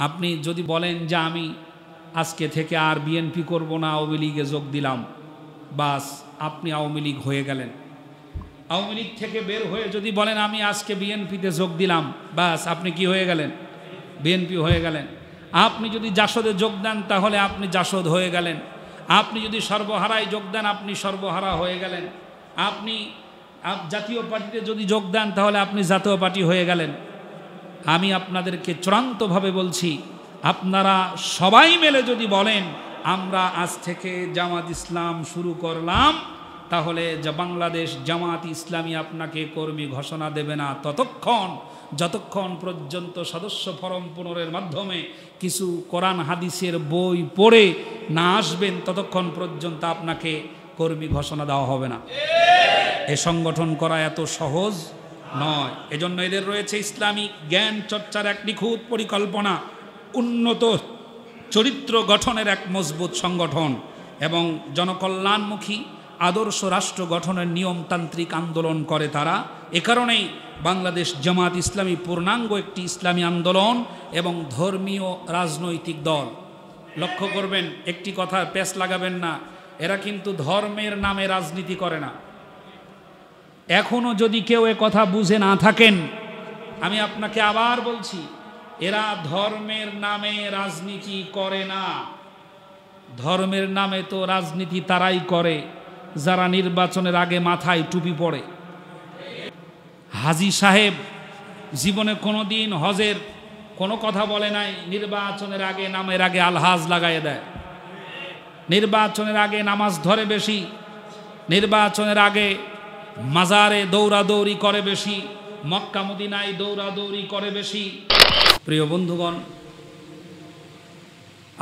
আপনি যদি বলেন যে আমি আজকে থেকে আর বিএনপি করব না, আওয়ামী লীগে যোগ দিলাম, বাস আপনি আওয়ামী লীগ হয়ে গেলেন। আওয়ামী লীগ থেকে বের হয়ে যদি বলেন আমি আজকে বিএনপিতে যোগ দিলাম, বাস আপনি কি হয়ে গেলেন? বিএনপি হয়ে গেলেন। আপনি যদি জাসদে যোগ দেন তাহলে আপনি জাসদ হয়ে গেলেন। আপনি যদি সর্বহারায় যোগ দেন আপনি সর্বহারা হয়ে গেলেন। আপনি জাতীয় পার্টিতে যদি যোগ দেন তাহলে আপনি জাতীয় পার্টি হয়ে গেলেন। আমি আপনাদেরকে চূড়ান্তভাবে বলছি, আপনারা সবাই মিলে যদি বলেন আমরা আজ থেকে জামাত ইসলাম শুরু করলাম, তাহলে বাংলাদেশ জামাত ইসলামী আপনাকে কর্মী ঘোষণা দেবে না যতক্ষণ পর্যন্ত সদস্য ফরম পুনরের মাধ্যমে কিছু কোরআন হাদিসের বই পড়ে না আসবেন, ততক্ষণ পর্যন্ত আপনাকে কর্মী ঘোষণা দেওয়া হবে না। এ সংগঠন করা এত সহজ নয়। এজন্য এদের রয়েছে ইসলামিক জ্ঞান চর্চার এক নিখুঁত পরিকল্পনা, উন্নত চরিত্র গঠনের এক মজবুত সংগঠন এবং জনকল্যাণমুখী আদর্শ রাষ্ট্র গঠনের নিয়মতান্ত্রিক আন্দোলন করে তারা। এ কারণেই বাংলাদেশ জামাত ইসলামী পূর্ণাঙ্গ একটি ইসলামী আন্দোলন এবং ধর্মীয় রাজনৈতিক দল। লক্ষ্য করবেন, একটি কথা পেশ লাগাবেন না, এরা কিন্তু ধর্মের নামে রাজনীতি করে না। এখনো যদি কেউ এ কথা বুঝে না থাকেন, আমি আপনাকে আবার বলছি, এরা ধর্মের নামে রাজনীতি করে না। ধর্মের নামে তো রাজনীতি তারাই করে যারা নির্বাচনের আগে মাথায় টুপি পরে। হাজী সাহেব জীবনে কোনোদিন হজের কোনো কথা বলে নাই, নির্বাচনের আগে নামের আগে আলহাজ লাগাইয়ে দেয়। নির্বাচনের আগে নামাজ ধরে বেশি, নির্বাচনের আগে মাজারে দৌড়াদৌড়ি করে বেশি, মক্কা মদিনায় দৌড়াদৌড়ি করে বেশি। প্রিয় বন্ধুগণ,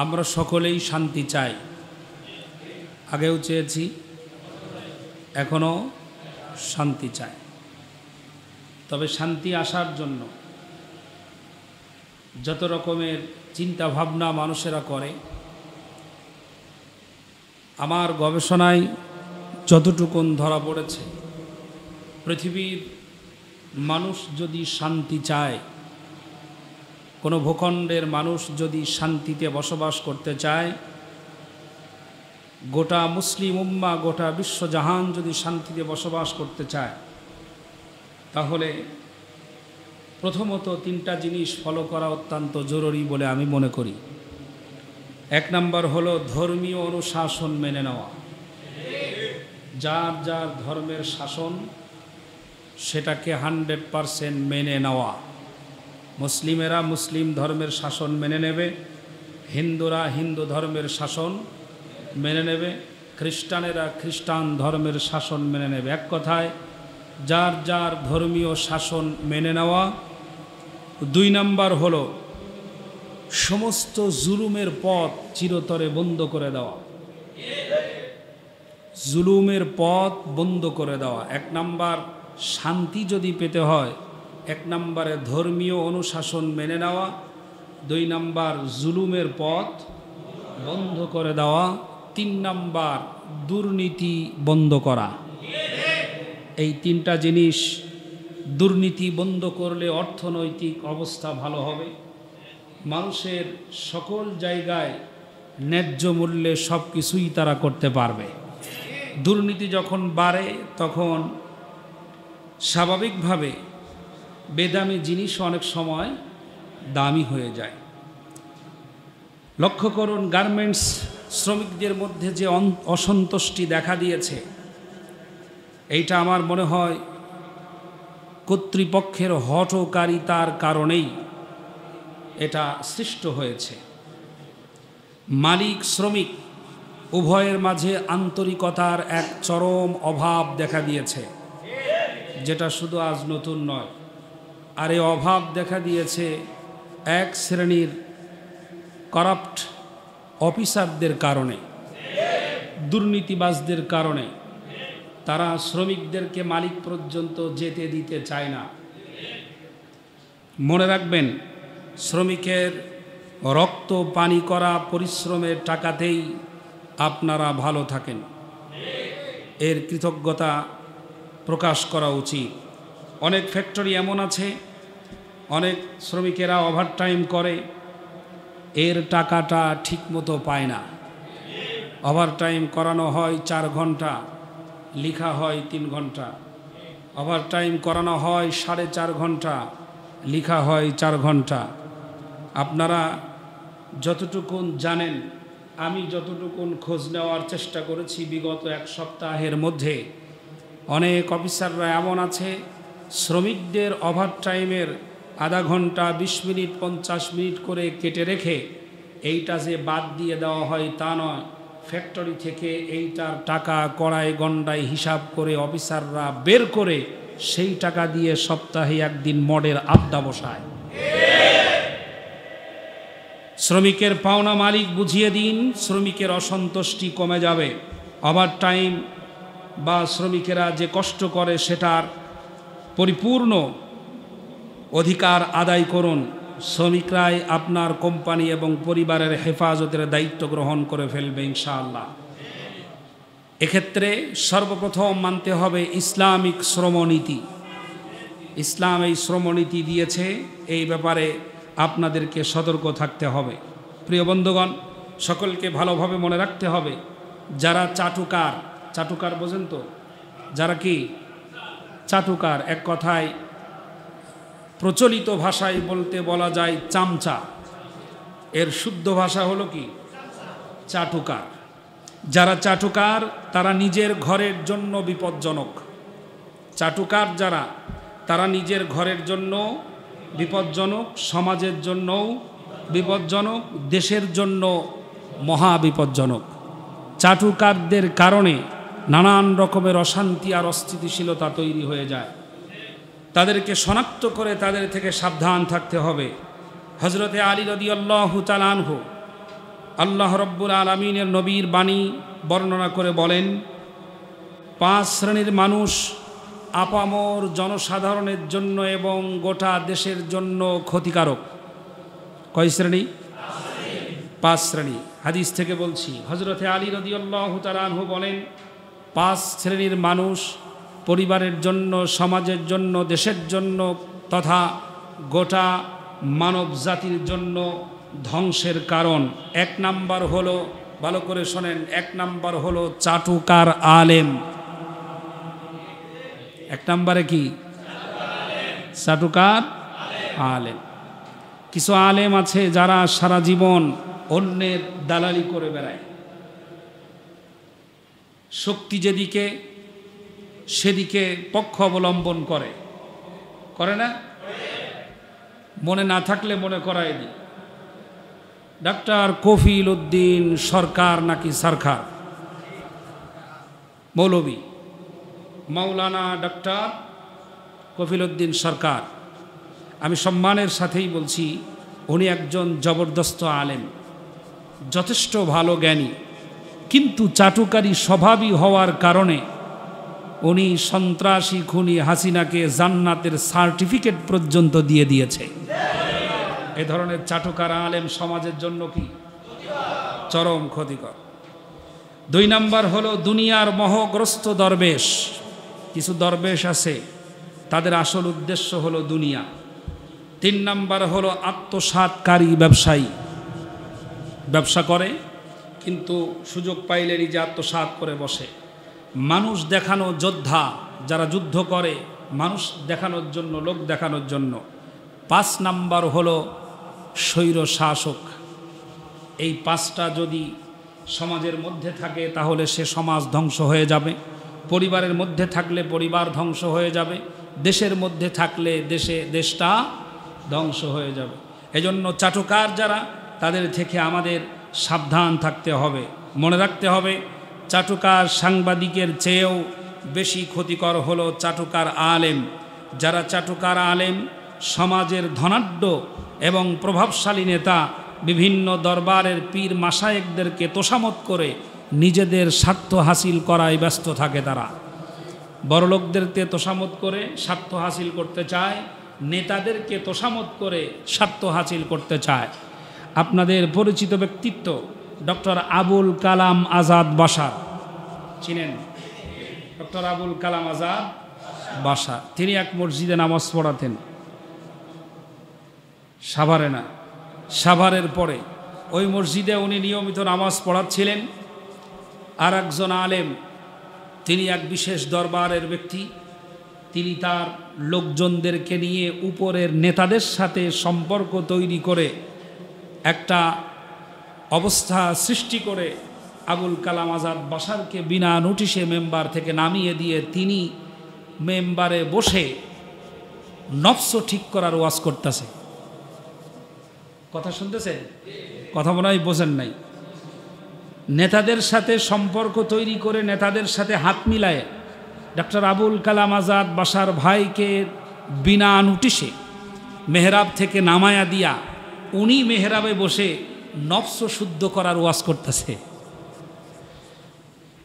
আমরা সকলেই শান্তি চাই, আগেও চেয়েছি, এখনো শান্তি চাই। তবে শান্তি আসার জন্য যত রকমের চিন্তা ভাবনা মানুষেরা করে, আমার গবেষণায় যতটুকুন ধরা পড়েছে, পৃথিবীর মানুষ যদি শান্তি চায়, কোনো ভূখণ্ডের মানুষ যদি শান্তিতে বসবাস করতে চায়, গোটা মুসলিম উম্মাহ, গোটা বিশ্বজাহান যদি শান্তিতে বসবাস করতে চায়, তাহলে প্রথমত তিনটা জিনিস ফলো করা অত্যন্ত জরুরি বলে আমি মনে করি। এক নম্বর হলো ধর্মীয় অনুশাসন মেনে নেওয়া। যার যার ধর্মের শাসন সেটাকে 100% মেনে নেওয়া। মুসলিমেরা মুসলিম ধর্মের শাসন মেনে নেবে, হিন্দুরা হিন্দু ধর্মের শাসন মেনে নেবে, খ্রিস্টানেরা খ্রিস্টান ধর্মের শাসন মেনে নেবে। এক কথায় যার যার ধর্মীয় শাসন মেনে নেওয়া। 2 নম্বর হলো সমস্ত জুলুমের পথ চিরতরে বন্ধ করে দেওয়া। জুলুমের পথ বন্ধ করে দেওয়া। 1 নম্বর শান্তি যদি পেতে হয়, 1 নম্বরে ধর্মীয় অনুশাসন মেনে নেওয়া, 2 নম্বর জুলুমের পথ বন্ধ করে দেওয়া, 3 নম্বর দুর্নীতি বন্ধ করা। এই 3টা জিনিস, দুর্নীতি বন্ধ করলে অর্থনৈতিক অবস্থা ভালো হবে, মানুষের সকল জায়গায় ন্যায্য মূল্যে সব কিছুই তারা করতে পারবে। দুর্নীতি যখন বাড়ে তখন স্বাভাবিকভাবে বেদামি জিনিস অনেক সময় দামি হয়ে যায়। লক্ষ্য করুন, গার্মেন্টস শ্রমিকদের মধ্যে যে অসন্তুষ্টি দেখা দিয়েছে, এইটা আমার মনে হয় কর্তৃপক্ষের হঠকারিতার কারণেই এটা সৃষ্ট হয়েছে। মালিক শ্রমিক উভয়ের মাঝে আন্তরিকতার এক চরম অভাব দেখা দিয়েছে, যেটা শুধু আজ নতুন নয়। আর এই অভাব দেখা দিয়েছে এক শ্রেণীর করাপ্ট অফিসারদের কারণে, দুর্নীতিবাজদের কারণে। তারা শ্রমিকদেরকে মালিক পর্যন্ত যেতে দিতে চায় না। মনে রাখবেন, শ্রমিকের রক্ত পানি করা পরিশ্রমের টাকাতেই আপনারা ভালো থাকেন, এর কৃতজ্ঞতা প্রকাশ করা উচিত। অনেক ফ্যাক্টরি এমন আছে, অনেক শ্রমিকেরা ওভারটাইম করে, এর টাকাটা ঠিকমতো পায় না। ওভারটাইম করানো হয় 4 ঘন্টা, লেখা হয় 3 ঘন্টা। ওভারটাইম করানো হয় 4.5 ঘন্টা, লেখা হয় 4 ঘন্টা। আপনারা যতটুকুন জানেন, আমি যতটুকুন খোঁজ নেওয়ার চেষ্টা করেছি বিগত 1 সপ্তাহের মধ্যে, অনেক অফিসাররা এমন আছে শ্রমিকদের ওভারটাইমের আধা ঘন্টা, 20 মিনিট, 50 মিনিট করে কেটে রেখে এইটা যে বাদ দিয়ে দেওয়া হয় তা নয়, ফ্যাক্টরি থেকে এইটার টাকা কড়াই গন্ডায় হিসাব করে অফিসাররা বের করে সেই টাকা দিয়ে সপ্তাহে 1 দিন মডের আড্ডা বসায়। শ্রমিকের পাওনা মালিক বুঝিয়ে দিন, শ্রমিকের অসন্তুষ্টি কমে যাবে। ওভারটাইম বা শ্রমিকেরা যে কষ্ট করে সেটার পরিপূর্ণ অধিকার আদায় করুন। শ্রমিকরাই আপনার কোম্পানি এবং পরিবারের হেফাজতের দায়িত্ব গ্রহণ করে ফেলবে ইনশাআল্লাহ। এক্ষেত্রে সর্বপ্রথম মানতে হবে ইসলামিক শ্রমনীতি। ইসলাম এই শ্রমনীতি দিয়েছে, এই ব্যাপারে আপনাদেরকে সতর্ক থাকতে হবে। প্রিয় বন্ধুগণ, সকলকে ভালোভাবে মনে রাখতে হবে, যারা চাটুকার, চাটুকার বোঝেন তো? যারা কি চাটুকার, এক কথায় প্রচলিত ভাষায় বলা যায় চামচা, এর শুদ্ধ ভাষা হলো কি চাটুকার। যারা চাটুকার তারা নিজের ঘরের জন্য বিপজ্জনক। চাটুকার যারা, তারা নিজের ঘরের জন্য বিপজ্জনক, সমাজের জন্যও বিপজ্জনক, দেশের জন্য মহা বিপজ্জনক। চাটুকারদের কারণে নানান রকমের অশান্তি আর অস্থিতিশীলতা তৈরি হয়ে যায়। তাদেরকে শনাক্ত করে তাদের থেকে সাবধান থাকতে হবে। হযরতে আলী রাদিয়াল্লাহু তাআলা আনহু, আল্লাহ রাব্বুল আলামিনের নবীর বাণী বর্ণনা করে বলেন, 5 শ্রেণীর মানুষ আপামর জনসাধারণের জন্য এবং গোটা দেশের জন্য ক্ষতিকারক। কয় শ্রেণী? 5 শ্রেণী। হাদিস থেকে বলছি, হযরতে আলী রাদিয়াল্লাহু তাআলা আনহু বলেন, 5 শ্রেণীর মানুষ পরিবারের জন্য, সমাজের জন্য, দেশের জন্য তথা গোটা মানব জাতির জন্য ধ্বংসের কারণ। 1 নাম্বার হলো, ভালো করে শোনেন, 1 নাম্বার হলো চাটুকার আলেম। 1 নাম্বারে কি? চাটুকার আলেম। কিছু আলেম আছে যারা সারা জীবন অন্যের দালালি করে বেড়ায়। শক্তি যেদিকে সেদিকে পক্ষ অবলম্বন করে না? মনে না থাকলে মনে করায় দিই, ডাক্তার কফিল উদ্দিন সরকার নাকি সরকার, মৌলবী মাওলানা ডাক্তার কফিল উদ্দিন সরকার। আমি সম্মানের সাথেই বলছি, উনি একজন জবরদস্ত আলেম, যথেষ্ট ভালো জ্ঞানী, কিন্তু চাটুকারী স্বভাবই হওয়ার কারণে উনি সন্ত্রাসী খুনি হাসিনাকে জান্নাতের সার্টিফিকেট পর্যন্ত দিয়ে দিয়েছে। এ ধরনের চাটুকার আলেম সমাজের জন্য কি চরম ক্ষতিকর। 2 নাম্বার হলো দুনিয়ার মোহগ্রস্ত দরবেশ। কিছু দরবেশ আছে, তাদের আসল উদ্দেশ্য হলো দুনিয়া। 3 নাম্বার হলো আত্মসাৎকারী ব্যবসায়ী। ব্যবসা করে কিন্তু সুযোগ পাইলে নিজে আত্মসাৎ করে বসে। মানুষ দেখানো যোদ্ধা, যারা যুদ্ধ করে মানুষ দেখানোর জন্য, লোক দেখানোর জন্য। 5 নাম্বার হলো স্বৈর শাসক। এই 5টা যদি সমাজের মধ্যে থাকে তাহলে সে সমাজ ধ্বংস হয়ে যাবে। পরিবারের মধ্যে থাকলে পরিবার ধ্বংস হয়ে যাবে। দেশের মধ্যে থাকলে দেশটা ধ্বংস হয়ে যাবে। এজন্য চাটুকার যারা, তাদের থেকে আমাদের সাবধান থাকতে হবে। মনে রাখতে হবে, চাটুকার সাংবাদিকের চেয়েও বেশি ক্ষতিকর হলো চাটুকার আলেম। যারা চাটুকার আলেম সমাজের ধনাঢ্য এবং প্রভাবশালী নেতা, বিভিন্ন দরবারের পীর মাশায়েখদেরকে তোষামত করে নিজেদের স্বার্থ হাসিল করায় ব্যস্ত থাকে। তারা বড়লোকদেরকে তোষামত করে স্বার্থ হাসিল করতে চায়, নেতাদেরকে তোষামত করে স্বার্থ হাসিল করতে চায়। আপনাদের পরিচিত ব্যক্তিত্ব ডক্টর আবুল কালাম আজাদ বাশার, চিনেন? ডক্টর আবুল কালাম আজাদ বাশার, তিনি এক মসজিদে নামাজ পড়াতেন, সাভারে না, সাভারের পরে ওই মসজিদে উনি নিয়মিত নামাজ পড়াচ্ছিলেন। আর একজন আলেম, তিনি এক বিশেষ দরবারের ব্যক্তি, তিনি তার লোকজনদেরকে নিয়ে উপরের নেতাদের সাথে সম্পর্ক তৈরি করে একটা অবস্থা সৃষ্টি করে আবুল কালাম আজাদ বাশারকে বিনা নোটিশে মেম্বার থেকে নামিয়ে দিয়ে তিনি মেম্বারে বসে নফস ঠিক করার ওয়াজ করতেছে। কথা শুনতেছে? কথা মনে হয় বোঝেন নাই। নেতাদের সাথে সম্পর্ক তৈরি করে নেতাদের সাথে হাত মিলায় ডক্টর আবুল কালাম আজাদ বাশার ভাইকে বিনা নোটিশে মেহরাব থেকে নামায়া দিয়া উনি মেহরাবে বসে নফস শুদ্ধ করার ওয়াজ করতেছে।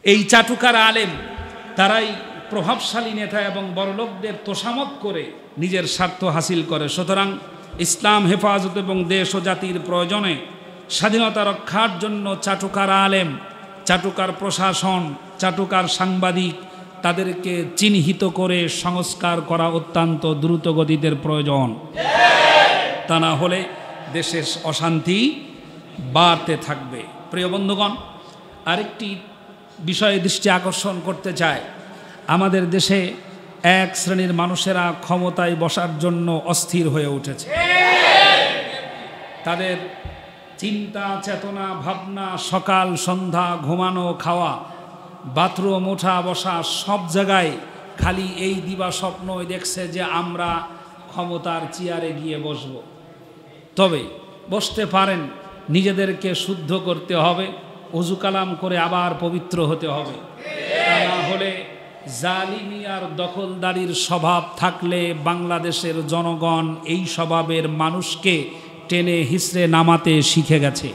এই চাটুকার আলেম তারাই প্রভাবশালী নেতা এবং বড়লোকদের তোষামত করে নিজের স্বার্থ হাসিল করে। সুতরাং ইসলাম হেফাজত এবং দেশ ও জাতির প্রয়োজনে স্বাধীনতা রক্ষার জন্য চাটুকার আলেম, চাটুকার প্রশাসন, চাটুকার সাংবাদিক তাদেরকে চিহ্নিত করে সংস্কার করা অত্যন্ত দ্রুত গতির প্রয়োজন। তা না হলে দেশের অশান্তি বাড়তে থাকবে। প্রিয় বন্ধুগণ, আরেকটি বিষয়ে দৃষ্টি আকর্ষণ করতে চাই। আমাদের দেশে এক শ্রেণীর মানুষেরা ক্ষমতায় বসার জন্য অস্থির হয়ে উঠেছে। তাদের চিন্তা, চেতনা, ভাবনা, সকাল সন্ধ্যা, ঘুমানো, খাওয়া, বাথরুম, ওঠা বসা, সব জায়গায় খালি এই দিবা স্বপ্নই দেখছে যে আমরা ক্ষমতার চেয়ারে গিয়ে বসব। তবে বসতে পারেন, নিজেদেরকে শুদ্ধ করতে হবে, ওযু কালাম করে আবার পবিত্র হতে হবে। তা না হলে জালিমি আর দখলদারির স্বভাব থাকলে বাংলাদেশের জনগণ এই স্বভাবের মানুষকে টেনে হিসড়ে নামাতে শিখে গেছে।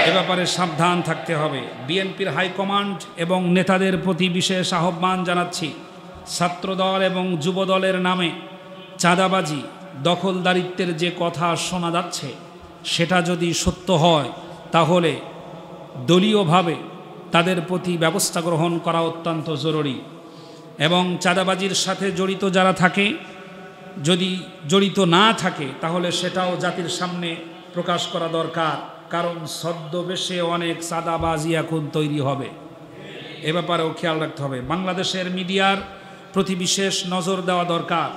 এ ব্যাপারে সাবধান থাকতে হবে। বিএনপির হাইকমান্ড এবং নেতাদের প্রতি বিশেষ আহ্বান জানাচ্ছি, ছাত্রদল এবং যুবদলের নামে চাঁদাবাজি, দখলদারিত্বের যে কথা শোনা যাচ্ছে সেটা যদি সত্য হয় তাহলে দলীয়ভাবে তাদের প্রতি ব্যবস্থা গ্রহণ করা অত্যন্ত জরুরি। এবং চাঁদাবাজির সাথে জড়িত যারা থাকে, যদি জড়িত না থাকে তাহলে সেটাও জাতির সামনে প্রকাশ করা দরকার। কারণ ছদ্মবেশে অনেক চাঁদাবাজি এখন তৈরি হবে, এ ব্যাপারেও খেয়াল রাখতে হবে। বাংলাদেশের মিডিয়ার প্রতি বিশেষ নজর দেওয়া দরকার।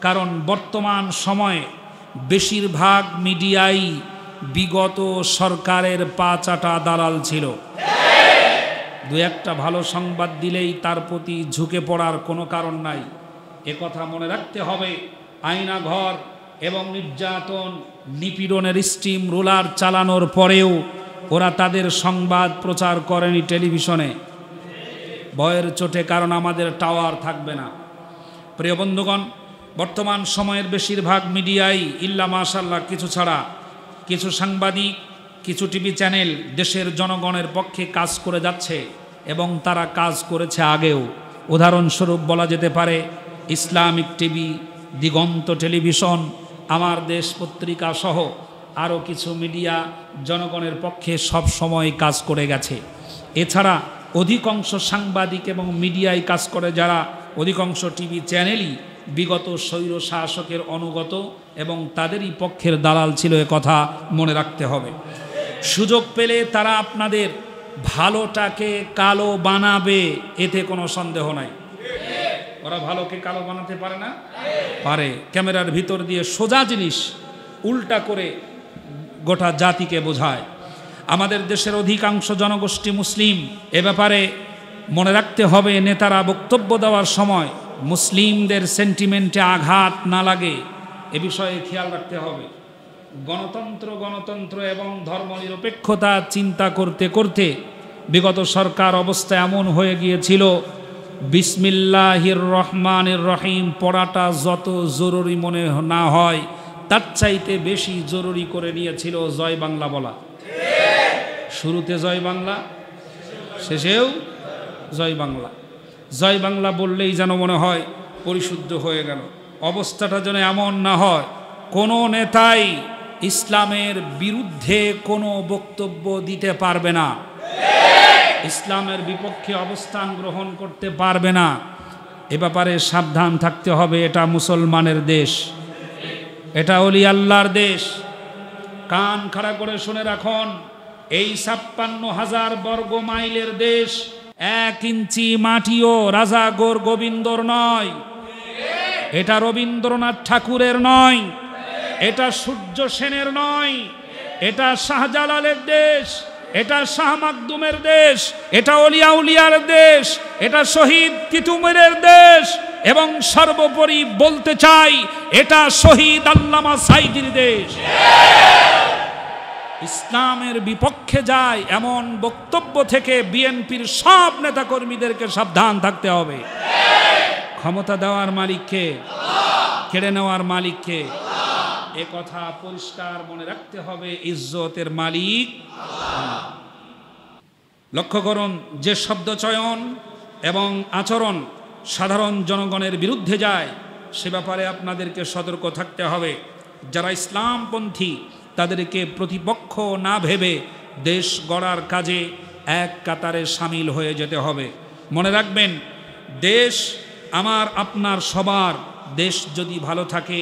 কারণ বর্তমান সময়ে বেশিরভাগ মিডিয়াই বিগত সরকারের পা চাটা দালাল ছিল। দু একটা ভালো সংবাদ দিলেই তার প্রতি ঝুঁকে পড়ার কোনো কারণ নাই। একথা মনে রাখতে হবে। আয়নাঘর এবং নির্যাতন, নিপীড়নের স্টিম রোলার চালানোর পরেও ওরা তাদের সংবাদ প্রচার করেনি টেলিভিশনে, ভয়ের চোটে, কারণ আমাদের টাওয়ার থাকবে না। প্রিয় বন্ধুগণ, বর্তমান সময়ের বেশিরভাগ মিডিয়াই ইল্লা মাশাআল্লাহ কিছু ছাড়া, কিছু সাংবাদিক, কিছু টিভি চ্যানেল দেশের জনগণের পক্ষে কাজ করে যাচ্ছে এবং তারা কাজ করেছে আগেও। উদাহরণস্বরূপ বলা যেতে পারে ইসলামিক টিভি, দিগন্ত টেলিভিশন, আমার দেশ পত্রিকা সহ আরও কিছু মিডিয়া জনগণের পক্ষে সব সময় কাজ করে গেছে। এছাড়া অধিকাংশ সাংবাদিক এবং মিডিয়ায় কাজ করে যারা, অধিকাংশ টিভি চ্যানেলই বিগত স্বৈর শাসকের অনুগত এবং তাদেরই পক্ষের দালাল ছিল, এ কথা মনে রাখতে হবে। সুযোগ পেলে তারা আপনাদের ভালোটাকে কালো বানাবে, এতে কোনো সন্দেহ নাই। ওরা ভালোকে কালো বানাতে পারে না? পারে। ক্যামেরার ভিতর দিয়ে সোজা জিনিস উল্টা করে গোটা জাতিকে বোঝায়। আমাদের দেশের অধিকাংশ জনগোষ্ঠী মুসলিম। এ ব্যাপারে মনে রাখতে হবে, নেতারা বক্তব্য দেওয়ার সময় মুসলিমদের সেন্টিমেন্টে আঘাত না লাগে, এ বিষয়ে খেয়াল রাখতে হবে। গণতন্ত্র এবং ধর্মনিরপেক্ষতা চিন্তা করতে করতে বিগত সরকার অবস্থা এমন হয়ে গিয়েছিল, বিসমিল্লাহির রহমানির রহিম পড়াটা যত জরুরি মনে না হয় তার চাইতে বেশি জরুরি করে নিয়েছিল জয় বাংলা বলা। শুরুতে জয় বাংলা, শেষেও জয় বাংলা। জয় বাংলা বললেই যেন মনে হয় পরিশুদ্ধ হয়ে গেল। অবস্থাটা যেন এমন না হয় কোনো নেতাই ইসলামের বিরুদ্ধে কোনো বক্তব্য দিতে পারবে না, ইসলামের বিপক্ষে অবস্থান গ্রহণ করতে পারবে না। এ ব্যাপারে সাবধান থাকতে হবে। এটা মুসলমানের দেশ, এটা ওলি আল্লাহর দেশ। কান খাড়া করে শুনে রাখুন, এই 56,000 বর্গ মাইলের দেশ 1 ইঞ্চি মাটিও রাজা গোর গোবিন্দর নয়, এটা রবীন্দ্রনাথ ঠাকুরের নয়, এটা সূর্য সেনের নয়, এটা শাহজালালের দেশ, এটা শাহ মাকদুমের দেশ, এটা অলিয়া উলিয়ার দেশ, এটা শহীদ তিতুমিরের দেশ, এবং সর্বোপরি বলতে চাই এটা শহীদ আল্লামা সাইদির দেশ। ইসলামের বিপক্ষে যায় এমন বক্তব্য থেকে বিএনপির সব নেতাকর্মীদেরকে সাবধান থাকতে হবে। ক্ষমতা দেওয়ার মালিককে, কেড়ে নেওয়ার মালিককে, এ কথা পরিষ্কার মনে রাখতে হবে। ইজ্জতের মালিক আল্লাহ। লক্ষ্য করুন, যে শব্দ চয়ন এবং আচরণ সাধারণ জনগণের বিরুদ্ধে যায় সে ব্যাপারে আপনাদেরকে সতর্ক থাকতে হবে। যারা ইসলামপন্থী তাদেরকে প্রতিপক্ষ না ভেবে দেশ গড়ার কাজে এক কাতারে সামিল হয়ে যেতে হবে। মনে রাখবেন, দেশ আমার আপনার সবার, দেশ যদি ভালো থাকে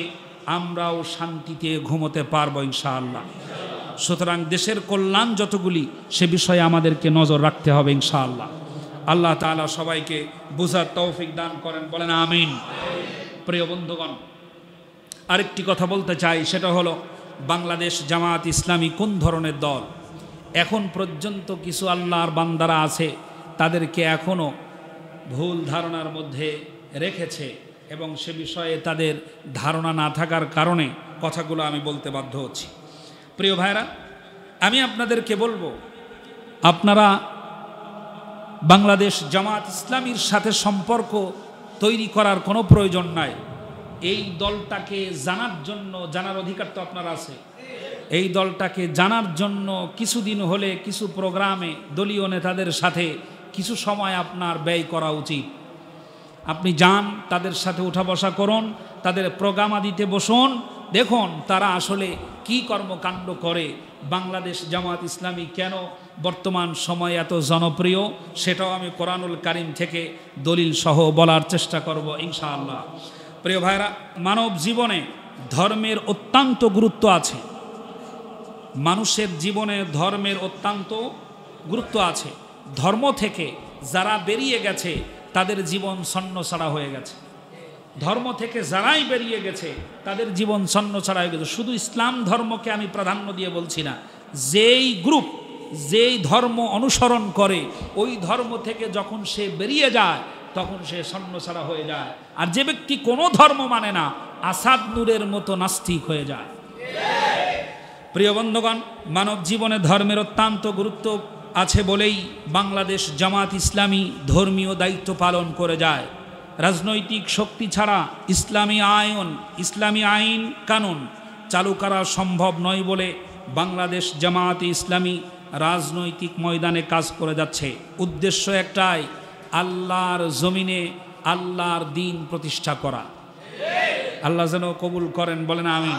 আমরাও শান্তিতে ঘুমোতে পারবো ইনশাআল্লাহ। সুতরাং দেশের কল্যাণ যতগুলি সে বিষয়ে আমাদেরকে নজর রাখতে হবে ইনশাআল্লাহ। আল্লাহ তাআলা সবাইকে বুঝার তৌফিক দান করেন, বলেন আমিন। প্রিয় বন্ধুগণ, আরেকটি কথা বলতে চাই, সেটা হলো বাংলাদেশ জামাত ইসলামী কোন ধরনের দল। এখন পর্যন্ত কিছু আল্লাহর বান্দারা আছে তাদেরকে এখনও ভুল ধারণার মধ্যে রেখেছে, এবং সে বিষয়ে তাদের ধারণা না থাকার কারণে কথাগুলো আমি বলতে বাধ্য হচ্ছি। প্রিয় ভাইরা, আমি আপনাদেরকে বলবো, আপনারা বাংলাদেশ জামাত ইসলামীর সাথে সম্পর্ক তৈরি করার কোনো প্রয়োজন নাই। এই দলটাকে জানার জন্য, জানার অধিকার তো আপনার আছে, এই দলটাকে জানার জন্য কিছুদিন হলে কিছু প্রোগ্রামে দলীয় নেতাদের সাথে কিছু সময় আপনার ব্যয় করা উচিত। আপনি যান, তাদের সাথে উঠা বসা করুন, তাদের প্রোগ্রাম দিতে বসুন, দেখুন তারা আসলে কি কর্মকাণ্ড করে, বাংলাদেশ জামাত ইসলামী কেন বর্তমান সময়ে এত জনপ্রিয়, সেটাও আমি কোরআনুল কারীম থেকে দলিল সহ বলার চেষ্টা করব ইনশাআল্লাহ। প্রিয় ভাইরা, মানব জীবনে ধর্মের অত্যন্ত গুরুত্ব আছে। মানুষের জীবনে ধর্মের অত্যন্ত গুরুত্ব আছে। ধর্ম থেকে যারা বেরিয়ে গেছে তাদের জীবন ছন্নছাড়া হয়ে গেছে। ধর্ম থেকে যারাই বেরিয়ে গেছে তাদের জীবন ছন্নছাড়া হয়ে গেছে। শুধু ইসলাম ধর্মকে আমি প্রাধান্য দিয়ে বলছি না, যেই গ্রুপ যেই ধর্ম অনুসরণ করে ওই ধর্ম থেকে যখন সে বেরিয়ে যায় তখন সে ছন্নছাড়া হয়ে যায়। আর যে ব্যক্তি কোনো ধর্ম মানে না, আসাদ নূরের মতো নাস্তিক হয়ে যায়। প্রিয় বন্ধুগণ, মানব জীবনে ধর্মের অত্যন্ত গুরুত্ব আছে বলেই বাংলাদেশ জামাত ইসলামী ধর্মীয় দায়িত্ব পালন করে যায়। রাজনৈতিক শক্তি ছাড়া ইসলামী আইন কানুন চালু করা সম্ভব নয় বলে বাংলাদেশ জামাত ইসলামী রাজনৈতিক ময়দানে কাজ করে যাচ্ছে। উদ্দেশ্য একটাই, আল্লাহর জমিনে আল্লাহর দ্বীন প্রতিষ্ঠা করা। আল্লাহ যেন কবুল করেন, বলেন আমিন।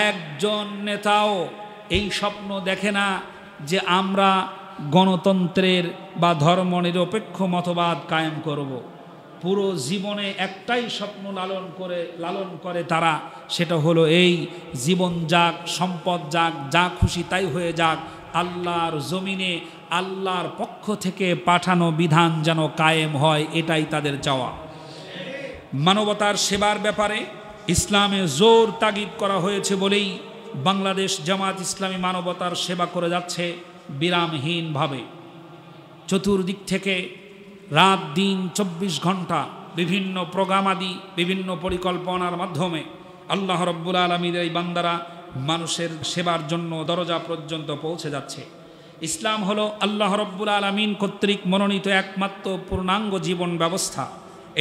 একজন নেতাও এই স্বপ্ন দেখে না যে আমরা গণতন্ত্রের বা ধর্মনিরপেক্ষ মতবাদ কায়েম করব। পুরো জীবনে একটাই স্বপ্ন লালন করে তারা, সেটা হলো এই জীবন যাক, সম্পদ যাক, যা খুশি তাই হয়ে যাক, আল্লাহর জমিনে আল্লাহর পক্ষ থেকে পাঠানো বিধান যেন কায়েম হয়, এটাই তাদের চাওয়া। মানবতার সেবার ব্যাপারে ইসলামে জোর তাগিদ করা হয়েছে বলেই বাংলাদেশ জামাত ইসলামী মানবতার সেবা করে যাচ্ছে বিরামহীনভাবে। চতুর্দিক থেকে রাত দিন 24 ঘন্টা বিভিন্ন প্রোগ্রামাদি, বিভিন্ন পরিকল্পনার মাধ্যমে আল্লাহ রব্বুল আলামিনের এই বান্দারা মানুষের সেবার জন্য দরজা পর্যন্ত পৌঁছে যাচ্ছে। ইসলাম হলো আল্লাহ রব্বুল আলামিন কর্তৃক মনোনীত একমাত্র পূর্ণাঙ্গ জীবন ব্যবস্থা।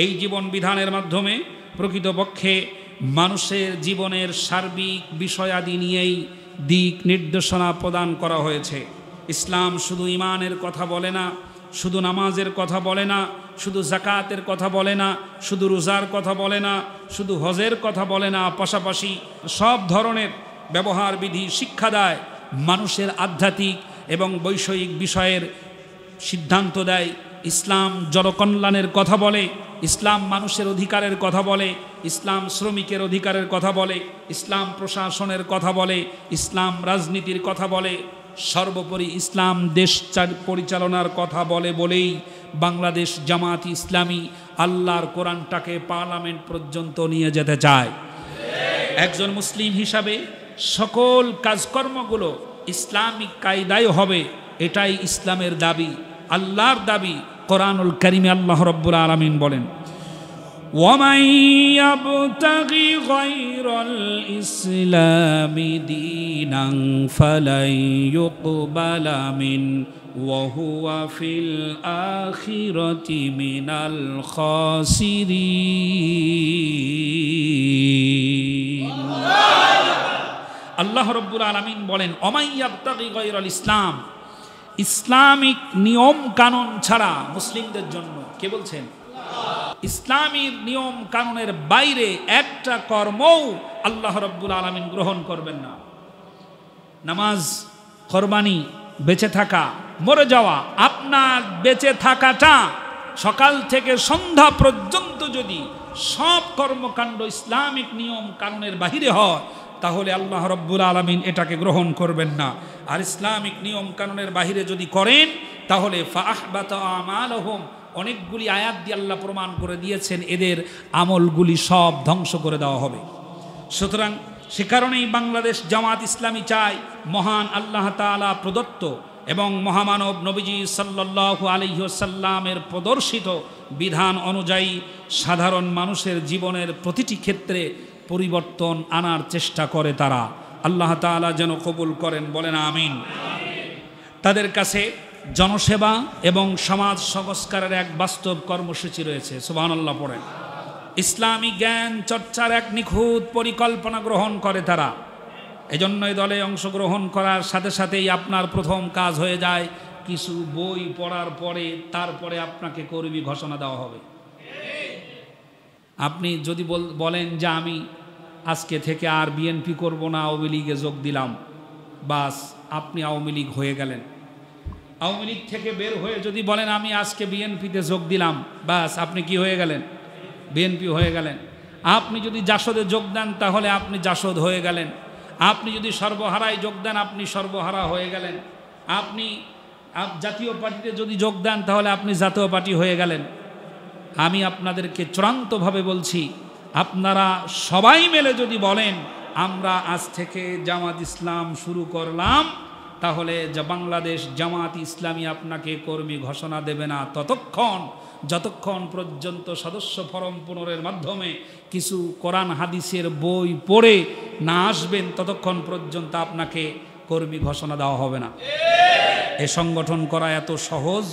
এই জীবন বিধানের মাধ্যমে প্রকৃতপক্ষে মানুষের জীবনের সার্বিক বিষয়াদি নিয়েই দিক নির্দেশনা প্রদান করা হয়েছে। ইসলাম শুধু ঈমানের কথা বলে না, শুধু নামাজের কথা বলে না, শুধু যাকাতের কথা বলে না, শুধু রোজার কথা বলে না, শুধু হজের কথা বলে না, পাশাপাশি সব ধরনের ব্যবহার বিধি শিক্ষা দেয়। মানুষের আধ্যাত্মিক এবং বৈষয়িক বিষয়ের সিদ্ধান্ত দেয়। ইসলাম জনকল্যাণের কথা বলে, ইসলাম মানুষের অধিকারের কথা বলে, ইসলাম শ্রমিকের অধিকারের কথা বলে, ইসলাম প্রশাসনের কথা বলে, ইসলাম রাজনীতির কথা বলে, সর্বোপরি ইসলাম দেশ পরিচালনার কথা বলে বলেই বাংলাদেশ জামাত ইসলামী আল্লাহর কোরআনটাকে পার্লামেন্ট পর্যন্ত নিয়ে যেতে চায়। একজন মুসলিম হিসাবে সকল কাজকর্মগুলো ইসলামিক কায়দায় হবে, এটাই ইসলামের দাবি, আল্লাহর দাবি। কোরআনুল কারীমে আল্লাহ রাব্বুল আলামিন বলেন, ওয়ামান ইয়াবতাগি গায়রাল ইসলামি দীনান ফালাই ইউকবালা মিন ওয়া হুয়া ফিল আখিরাতি মিনাল খাসিরিন। আল্লাহ রাব্বুল আলামিন বলেন, ওমান ইয়াবতাগি গায়রাল ইসলাম, ইসলামিক নিয়ম কানুন ছাড়া মুসলিমদের জন্য, কে বলছেন? ইসলামীর নিয়ম কানুনের বাইরে একটা কর্মও আল্লাহ রাব্বুল আলামিন গ্রহণ করবেন না। নামাজ, কোরবানি, বেঁচে থাকা, মরে যাওয়া, আপনার বেঁচে থাকাটা সকাল থেকে সন্ধ্যা পর্যন্ত যদি সব কর্মকাণ্ড ইসলামিক নিয়ম কানুনের বাহিরে হয়, তাহলে আল্লাহ রাব্বুল আলামিন এটাকে গ্রহণ করবেন না। আর ইসলামিক নিয়ম কানুনের বাহিরে যদি করেন, তাহলে ফাআহবাতা আমালহুম, অনেকগুলি আয়াত দিয়ে আল্লাহ প্রমাণ করে দিয়েছেন এদের আমলগুলি সব ধ্বংস করে দেওয়া হবে। সুতরাং সে কারণেই বাংলাদেশ জামাত ইসলামী চায় মহান আল্লাহ তাআলা প্রদত্ত এবং মহামানব নবীজি সাল্লাল্লাহু আলাইহি ওয়াসাল্লামের প্রদর্শিত বিধান অনুযায়ী সাধারণ মানুষের জীবনের প্রতিটি ক্ষেত্রে পরিবর্তন আনার চেষ্টা করে তারা। আল্লাহ তাআলা যেন কবুল করেন, বলেন আমিন। তাদের কাছে জনসেবা এবং সমাজ সংস্কারের এক বাস্তব কর্মসূচি রয়েছে, সুবহানাল্লাহ পড়েন। ইসলামী জ্ঞান চর্চার এক নিখুঁত পরিকল্পনা গ্রহণ করে তারা। এজন্যই দলে অংশগ্রহণ করার সাথে সাথেই আপনার প্রথম কাজ হয়ে যায় কিছু বই পড়ার পরে তারপরে আপনাকে কর্মী ঘোষণা দেওয়া হবে। আপনি যদি বলেন যে আমি আজকে থেকে আর বিএনপি করব না, আওয়ামী লীগে যোগ দিলাম, বাস আপনি আওয়ামী লীগ হয়ে গেলেন। আওয়ামী লীগ থেকে বের হয়ে যদি বলেন আমি আজকে বিএনপিতে যোগ দিলাম, বাস আপনি কি হয়ে গেলেন? বিএনপি হয়ে গেলেন। আপনি যদি জাসদে যোগ দেন তাহলে আপনি জাসদ হয়ে গেলেন। আপনি যদি সর্বহারায় যোগ দেন আপনি সর্বহারা হয়ে গেলেন। আপনি জাতীয় পার্টিতে যদি যোগ দেন তাহলে আপনি জাতীয় পার্টি হয়ে গেলেন। আমি আপনাদেরকে চূড়ান্তভাবে বলছি, আপনারা সবাই মিলে যদি বলেন আমরা আজ থেকে জামাত ইসলাম শুরু করলাম, তাহলে বাংলাদেশ জামাত ইসলামী আপনাকে কর্মী ঘোষণা দেবে না যতক্ষণ পর্যন্ত সদস্য ফরম পুনরের মাধ্যমে কিছু কোরআন হাদিসের বই পড়ে না আসবেন, ততক্ষণ পর্যন্ত আপনাকে কর্মী ঘোষণা দেওয়া হবে না। এ সংগঠন করা এত সহজ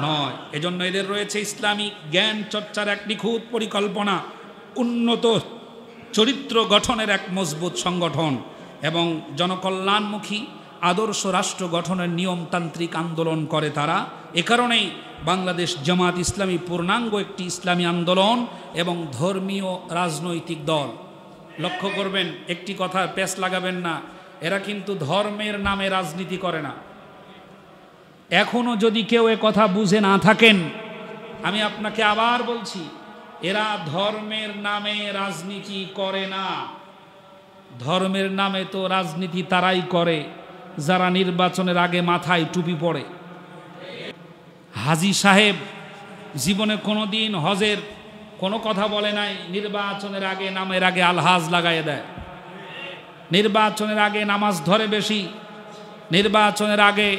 নয়। এজন্য এদের রয়েছে ইসলামিক জ্ঞান চর্চার এক নিখুঁত পরিকল্পনা, উন্নত চরিত্র গঠনের এক মজবুত সংগঠন এবং জনকল্যাণমুখী আদর্শ রাষ্ট্র গঠনের নিয়মতান্ত্রিক আন্দোলন করে তারা। এ কারণেই বাংলাদেশ জামাত ইসলামী পূর্ণাঙ্গ একটি ইসলামী আন্দোলন এবং ধর্মীয় রাজনৈতিক দল। লক্ষ্য করবেন, একটি কথা পেশ লাগাবেন না, এরা কিন্তু ধর্মের নামে রাজনীতি করে না। এখনো যদি কেউ এ কথা বুঝে না থাকেন, আমি আপনাকে আবার বলছি, এরা ধর্মের নামে রাজনীতি করে না। ধর্মের নামে তো রাজনীতি তারাই করে যারা নির্বাচনের আগে মাথায় টুপি পরে। হাজী সাহেব জীবনে কোনোদিন হজের কোনো কথা বলে নাই, নির্বাচনের আগে নামের আগে আলহাজ লাগাই দেয়। নির্বাচনের আগে নামাজ ধরে বেশি, নির্বাচনের আগে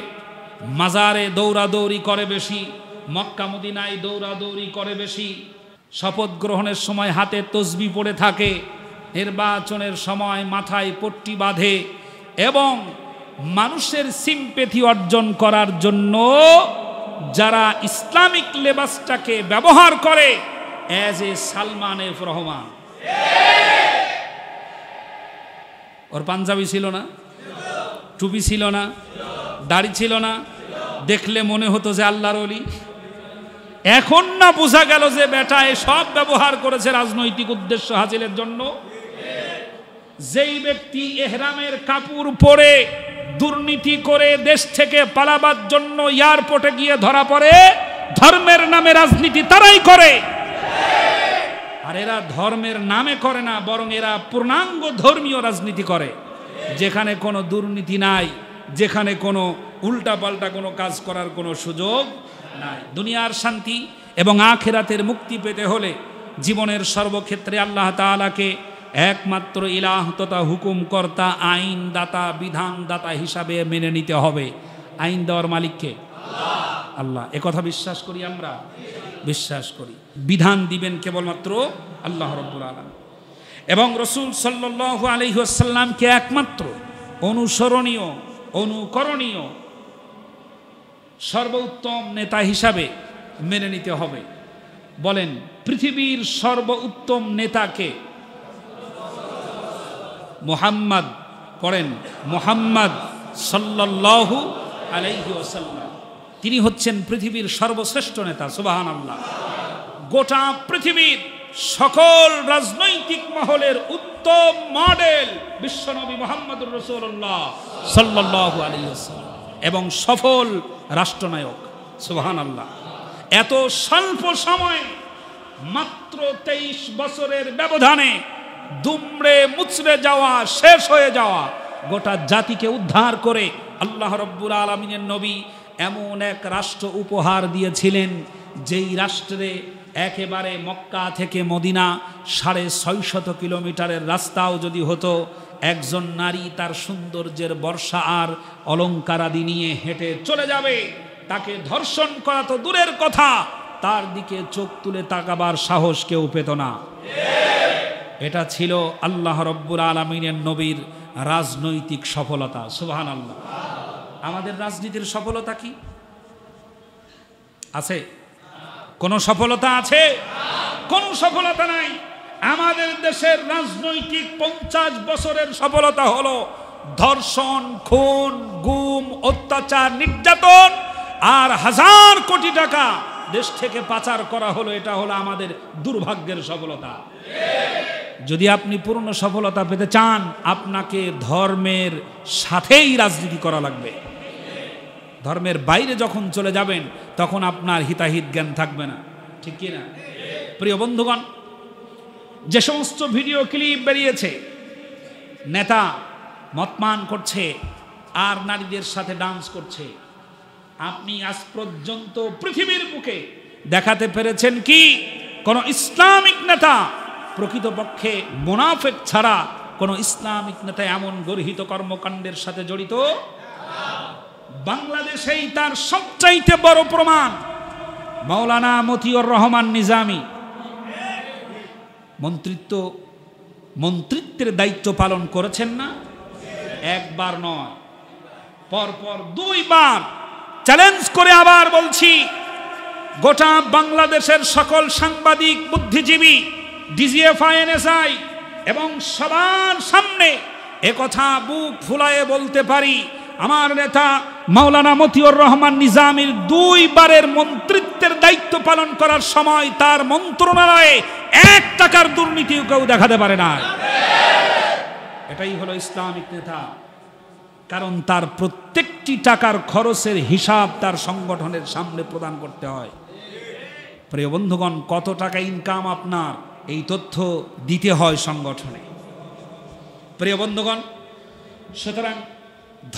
মাজারে দৌড়াদৌড়ি করে বেশি, মক্কা মদিনায় দৌড়াদৌড়ি করে বেশি, শপথ গ্রহণের সময় হাতে তসবি পড়ে থাকে, নির্বাচনের সময় মাথায় পট্টি বাঁধে এবং মানুষের সিম্পেথি অর্জন করার জন্য যারা ইসলামিক লেবাসটাকে ব্যবহার করে as a Salman F Rahman. ওর পাঞ্জাবি ছিল না, টুপি ছিল না, দাড়ি ছিল না, দেখলে মনে হতো যে আল্লাহর ওলি। এখন না বোঝা গেল যে বেটা সব ব্যবহার করেছে রাজনৈতিক উদ্দেশ্য হাসিলের জন্য। যেই ব্যক্তি এহরামের কাপড় পরে দুর্নীতি করে দেশ থেকে পালাবার জন্য এয়ারপোর্টে গিয়ে ধরা পড়ে, ধর্মের নামে রাজনীতি তারাই করে। আর এরা ধর্মের নামে করে না, বরং এরা পূর্ণাঙ্গ ধর্মীয় রাজনীতি করে, যেখানে কোনো দুর্নীতি নাই, যেখানে কোনো উল্টাপাল্টা কোনো কাজ করার কোনো সুযোগ নাই। দুনিয়ার শান্তি এবং আখিরাতের মুক্তি পেতে হলে জীবনের সর্বক্ষেত্রে আল্লাহ তাআলাকে একমাত্র ইলাহ তথা হুকুমকর্তা, আইন দাতা, বিধান দাতা হিসাবে মেনে নিতে হবে। আইন দেওয়ার মালিককে আল্লাহ, একথা বিশ্বাস করি আমরা, বিশ্বাস করি। বিধান দিবেন কেবলমাত্র আল্লাহ রাব্বুল আলামিন এবং রাসূল সাল্লাল্লাহু আলাইহি ওয়াসাল্লামকে একমাত্র অনুসরণীয়, অনুকরণীয়, সর্বোত্তম নেতা হিসাবে মেনে নিতে হবে। বলেন, পৃথিবীর সর্বোত্তম নেতাকে? মুহাম্মদ, পড়েন, মুহাম্মদ সাল্লাল্লাহু আলাইহি ওয়াসাল্লাম। তিনি হচ্ছেন পৃথিবীর সর্বশ্রেষ্ঠ নেতা। সুবহানাল্লাহ। গোটা পৃথিবীর সকল রাজনৈতিক মহলের উত্তম মডেল বিশ্বনবী মুহাম্মদুর রাসূলুল্লাহ সাল্লাল্লাহু আলাইহি ওয়াসাল্লাম এবং সফল রাষ্ট্রনায়ক। সুবহানাল্লাহ। এত স্বল্প সময়ে, মাত্র 23 বছরের ব্যবধানে দুমড়ে মুচড়ে যাওয়া, শেষ হয়ে যাওয়া গোটা জাতিকে উদ্ধার করে আল্লাহ রাব্বুল আলামিনের নবী এমন এক রাষ্ট্র উপহার দিয়েছিলেন, যেই রাষ্ট্রে একেবারে মক্কা থেকে মদিনা 650 কিলোমিটারের রাস্তাও যদি হতো, একজন নারী তার সৌন্দর্যের বর্ষা আর অলঙ্কারাদি নিয়ে হেঁটে চলে যাবে, তাকে ধর্ষণ করা তো দূরের কথা, তার দিকে চোখ তুলে তাকাবার সাহস কেউ পেত না। এটা ছিল আল্লাহ রাব্বুল আলামিনের নবীর রাজনৈতিক সফলতা। সুবহানাল্লাহ। আমাদের রাজনীতির সফলতা কি আছে? কোন সফলতা আছে? কোন সফলতা নাই। আমাদের দেশের রাজনৈতিক 50 বছরের সফলতা হলো ধর্ষণ, খুন, গুম, অত্যাচার, নির্যাতন আর 1000 কোটি টাকা দেশ থেকে পাচার করা হলো। এটা হলো আমাদের দুর্ভাগ্যের সফলতা। যদি আপনি পূর্ণ সফলতা পেতে চান, আপনাকে ধর্মের সাথেই রাজনীতি করা লাগবে। ধর্মের বাইরে যখন চলে যাবেন, তখন আপনার হিতাহিত জ্ঞান থাকবে না। ঠিক কি না? প্রিয় বন্ধুগণ, যে সমস্ত ভিডিও ক্লিপ বেরিয়েছে, নেতা মদপান করছে আর নারীদের সাথে ডান্স করছে, আপনি আজ পর্যন্ত পৃথিবীর বুকে দেখাতে পেরেছেন কি কোন ইসলামিক নেতা, প্রকৃতপক্ষে মুনাফিক ছাড়া কোন ইসলামিক নেতা এমন গর্হিত কর্মকাণ্ডের সাথে জড়িত? বাংলাদেশেই তার সবচাইতে বড় প্রমাণ মাওলানা মতিউর রহমান নিজামী। মন্ত্রিত্বের দায়িত্ব পালন করেছেন না? একবার নয়, পরপর 2 বার। চ্যালেঞ্জ করে আবার বলছি, গোটা বাংলাদেশের সকল সাংবাদিক, বুদ্ধিজীবী, ডিজিএফআই, এনএসআই এবং সবার সামনে একথা বুক ফুলায়ে বলতে পারি, আমার নেতা মাওলানা মতিউর রহমান নিজামীর 2 বারের মন্ত্রিত্বের দায়িত্ব পালন করার সময় তার মন্ত্রণালয়ে 1 টাকার দুর্নীতিও কেউ দেখাতে পারে না। এটাই হলো ইসলামিক নেতা, কারণ তার প্রত্যেকটি টাকার খরচের হিসাব তার সংগঠনের সামনে প্রদান করতে হয়। প্রিয় বন্ধুগণ, কত টাকা ইনকাম আপনার, এই তথ্য দিতে হয় সংগঠনে। প্রিয় বন্ধুগণ, সুতরাং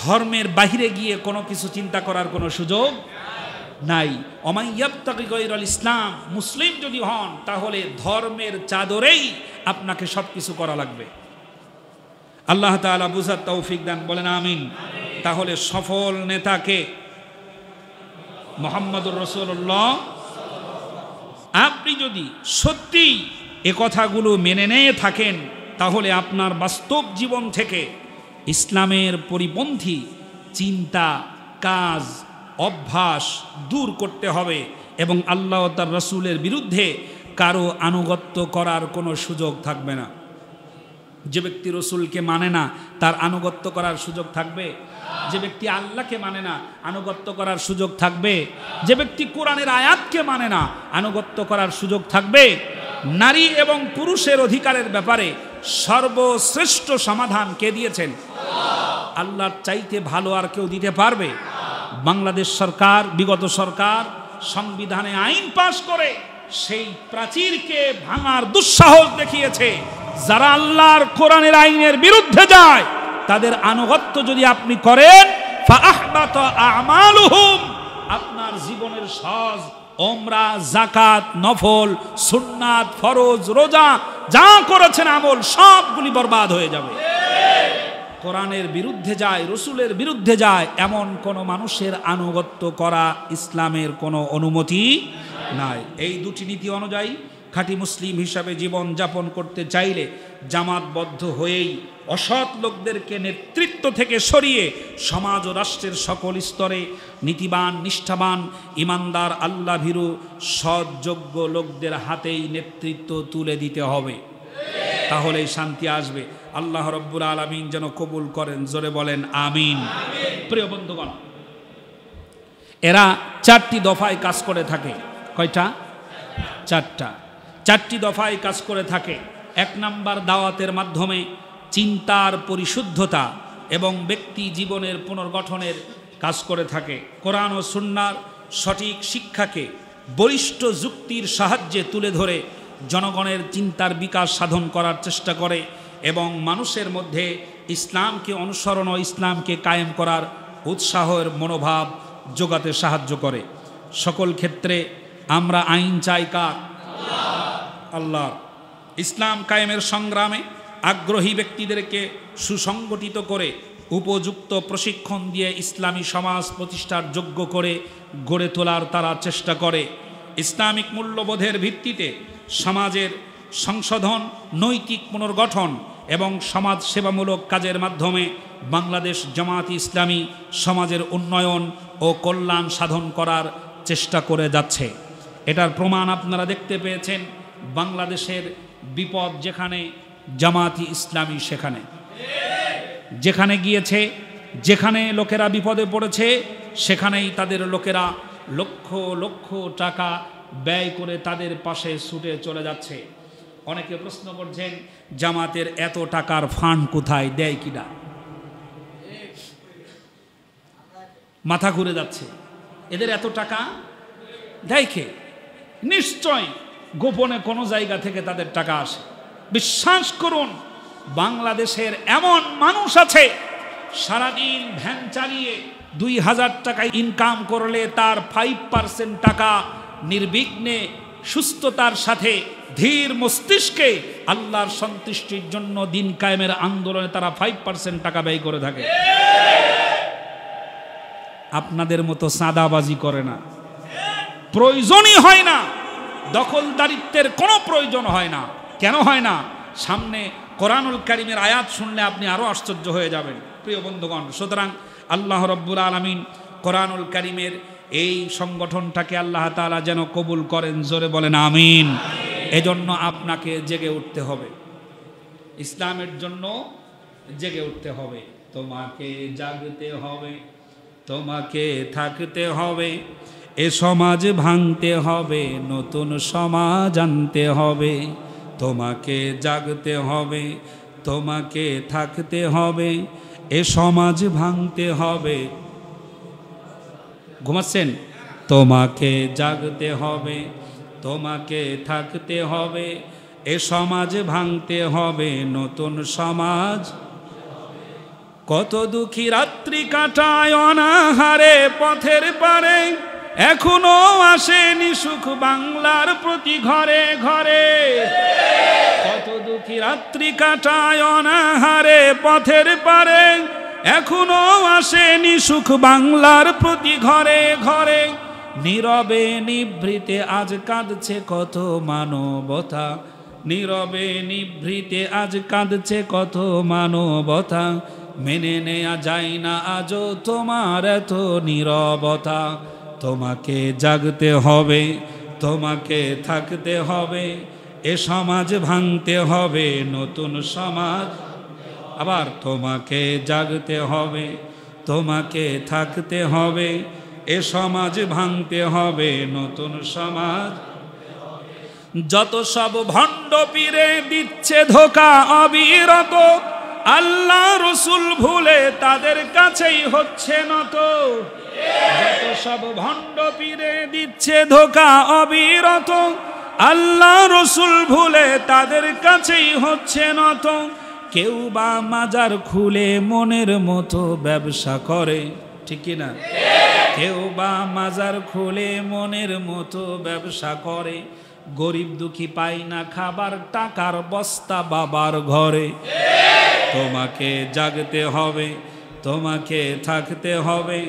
ধর্মের বাহিরে গিয়ে কোনো কিছু চিন্তা করার কোনো সুযোগ নাই। অমাইয়াবতাগি গায়রাল ইসলাম, মুসলিম যদি হন তাহলে ধর্মের চাদরেই আপনাকে সবকিছু করা লাগবে। আল্লাহ তাআলা বুঝার তৌফিক দান, বলেন আমিন। তাহলে সফল নেতাকে মুহাম্মদুর রাসূলুল্লাহ। আপনি যদি সত্যি এ কথাগুলো মেনে নিয়ে থাকেন, তাহলে আপনার বাস্তব জীবন থেকে ইসলামের পরিপন্থী চিন্তা, কাজ, অভ্যাস দূর করতে হবে এবং আল্লাহ ও তার রাসূলের বিরুদ্ধে কারো আনুগত্য করার কোনো সুযোগ থাকবে না। যে ব্যক্তি রসুলকে মানে না, তার আনুগত্য করার সুযোগ থাকবে? যে ব্যক্তি আল্লাহকে মানে না, আনুগত্য করার সুযোগ থাকবে? যে ব্যক্তি কোরআনের আয়াতকে মানে না, আনুগত্য করার সুযোগ থাকবে? নারী এবং পুরুষের অধিকারের ব্যাপারে সর্বশ্রেষ্ঠ সমাধান কে দিয়েছেন? আল্লাহর চাইতে ভালো আর কেউ দিতে পারবে? বাংলাদেশ সরকার, বিগত সরকার সংবিধানে আইন পাশ করে সেই প্রাচীরকে ভাঙার দুঃসাহস দেখিয়েছে। যারা আল্লাহর কোরআনের আইনের বিরুদ্ধে যায় তাদের আনুগত্য যদি আপনি করেন, ফাআহবাতা আমালুহুম, আপনার জীবনের সজ, ওমরা, যাকাত, নফল, সুন্নাত, ফরজ, রোজা যা করেছেন আমল সবগুলি বরবাদ হয়ে যাবে। কোরআনের বিরুদ্ধে যায়, রসুলের বিরুদ্ধে যায়, এমন কোন মানুষের আনুগত্য করা ইসলামের কোনো অনুমতি নাই। এই দুটি নীতি অনুযায়ী খাঁটি মুসলিম হিসাবে জীবন যাপন করতে চাইলে জামাতবদ্ধ হয়েই অসৎ লোকদেরকে নেতৃত্ব থেকে সরিয়ে সমাজ ও রাষ্ট্রের সকল স্তরে নীতিবান, নিষ্ঠাবান, ইমানদার, আল্লাহ ভীরু, সৎযোগ্য লোকদের হাতেই নেতৃত্ব তুলে দিতে হবে। তাহলেই শান্তি আসবে। আল্লাহ রব্বুল আলামিন যেন কবুল করেন, জোরে বলেন আমিন। প্রিয় বন্ধুগণ, এরা 4টি দফায় কাজ করে থাকে। কয়টা? 4টি দফায় কাজ করে থাকে। 1 নাম্বার, দাওয়াতের মাধ্যমে চিন্তার পরিশুদ্ধতা এবং ব্যক্তি জীবনের পুনর্গঠনের কাজ করে থাকে। কোরআন ও সুন্নাহর সঠিক শিক্ষাকে বলিষ্ঠ যুক্তির সাহায্যে তুলে ধরে জনগণের চিন্তার বিকাশ সাধন করার চেষ্টা করে এবং মানুষের মধ্যে ইসলামকে অনুসরণ ও ইসলামকে কায়েম করার উৎসাহের মনোভাব যোগাতে সাহায্য করে। সকল ক্ষেত্রে আমরা আইন চাই কার? আল্লাহ। ইসলাম কায়েমের সংগ্রামে আগ্রহী ব্যক্তিদেরকে সুসংগঠিত করে উপযুক্ত প্রশিক্ষণ দিয়ে ইসলামী সমাজ প্রতিষ্ঠার যোগ্য করে গড়ে তোলার তারা চেষ্টা করে। ইসলামিক মূল্যবোধের ভিত্তিতে সমাজের সংশোধন, নৈতিক পুনর্গঠন এবং সমাজ সেবামূলক কাজের মাধ্যমে বাংলাদেশ জামায়াতে ইসলামী সমাজের উন্নয়ন ও কল্যাণ সাধন করার চেষ্টা করে যাচ্ছে। এটার প্রমাণ আপনারা দেখতে পেয়েছেন। বাংলাদেশের বিপদ যেখানে, জামায়াতে ইসলামী সেখানে। যেখানে গিয়েছে, যেখানে লোকেরা বিপদে পড়েছে, সেখানেই তাদের লোকেরা লক্ষ লক্ষ টাকা ব্যয় করে তাদের পাশে ছুটে চলে যাচ্ছে। অনেকে প্রশ্ন করছেন, জামাতের এত টাকার ফান্ড কোথায়, দেয় কিনা? মাথা ঘুরে যাচ্ছে। এদের এত টাকা দেয় কে? নিশ্চয় গোপনে কোনো জায়গা থেকে তাদের টাকা আসে। বিশ্বাস করুন, বাংলাদেশের এমন মানুষ আছে সারাদিন ভ্যান চালিয়ে 2000 টাকা ইনকাম করলে তার 5% টাকা নির্বিঘ্নে সুস্থতার সাথে ধীর মস্তিষ্কে আল্লাহর সন্তুষ্টির জন্য দিন কায়েমের আন্দোলনে তারা 5% টাকা ব্যয় করে থাকে। আপনাদের মতো সাদাবাজি করে না, প্রয়োজনই হয় না, দখলদারিত্বের কোনো প্রয়োজন হয় না। কেন হয় না? সামনে কোরআনুল কারীমের আয়াত শুনলে আপনি আরো আশ্চর্য হয়ে যাবেন প্রিয় বন্ধুগণ। সুতরাং আল্লাহ রব্বুল আলামিন কোরআনুল কারীমের এই সংগঠনটাকে আল্লাহ তাআলা যেন কবুল করেন, জোরে বলেন আমিন। এজন্য আপনাকে জেগে উঠতে হবে, ইসলামের জন্য জেগে উঠতে হবে। তোমাকে জাগতে হবে, তোমাকে থাকতে হবে, এ সমাজ ভাঙতে হবে, নতুন সমাজ আনতে হবে। তোমাকে জাগতে হবে, তোমাকে থাকতে হবে, এ সমাজ ভাঙতে হবে। ঘুমাচ্ছেন? তোমাকে জাগতে হবে, তোমাকে থাকতে হবে, এ সমাজ ভাঙতে হবে, নতুন সমাজ। কত দুঃখী রাত্রি কাটায় অনাহারে পথের পারে, এখনো আসেনি সুখ বাংলার প্রতি ঘরে ঘরে। কত দুঃখী রাত্রি কাটায় অনাহারে পথের পারে, এখনো আসেনি সুখ বাংলার প্রতি ঘরে ঘরে। নীরবে নিভৃতে আজ কাঁদছে কত মানবতা, নীরবে নিভৃতে আজ কাঁদছে কত মানবতা। মেনে নেয়া যায় না আজও তোমার এত নীরবতা। তোমাকে জাগতে হবে, তোমাকে থাকতে হবে, এ সমাজ ভাঙতে হবে, নতুন সমাজ। আবার তোমাকে জাগতে হবে, তোমাকে থাকতে হবে, এ সমাজ ভাঙতে হবে, নতুন সমাজ। যত সব ভণ্ড পীরে দিচ্ছে ধোঁকা অবিরত, আল্লাহ রসুল ভুলে তাদের কাছেই হচ্ছে নত। যত সব ভণ্ড পীরে দিচ্ছে ধোঁকা অবিরত, আল্লাহ রসুল ভুলে তাদের কাছেই হচ্ছে নত, কেউ বা মাজার খুলে মনের মতো ব্যবসা করে, ঠিক কিনা? কেউ বা মাজার খুলে মনের মতো ব্যবসা করে, গরিব দুঃখী পাই না খাবার, টাকার বস্তা বাবার ঘরে। তোমাকে জাগতে হবে, তোমাকে থাকতে হবে,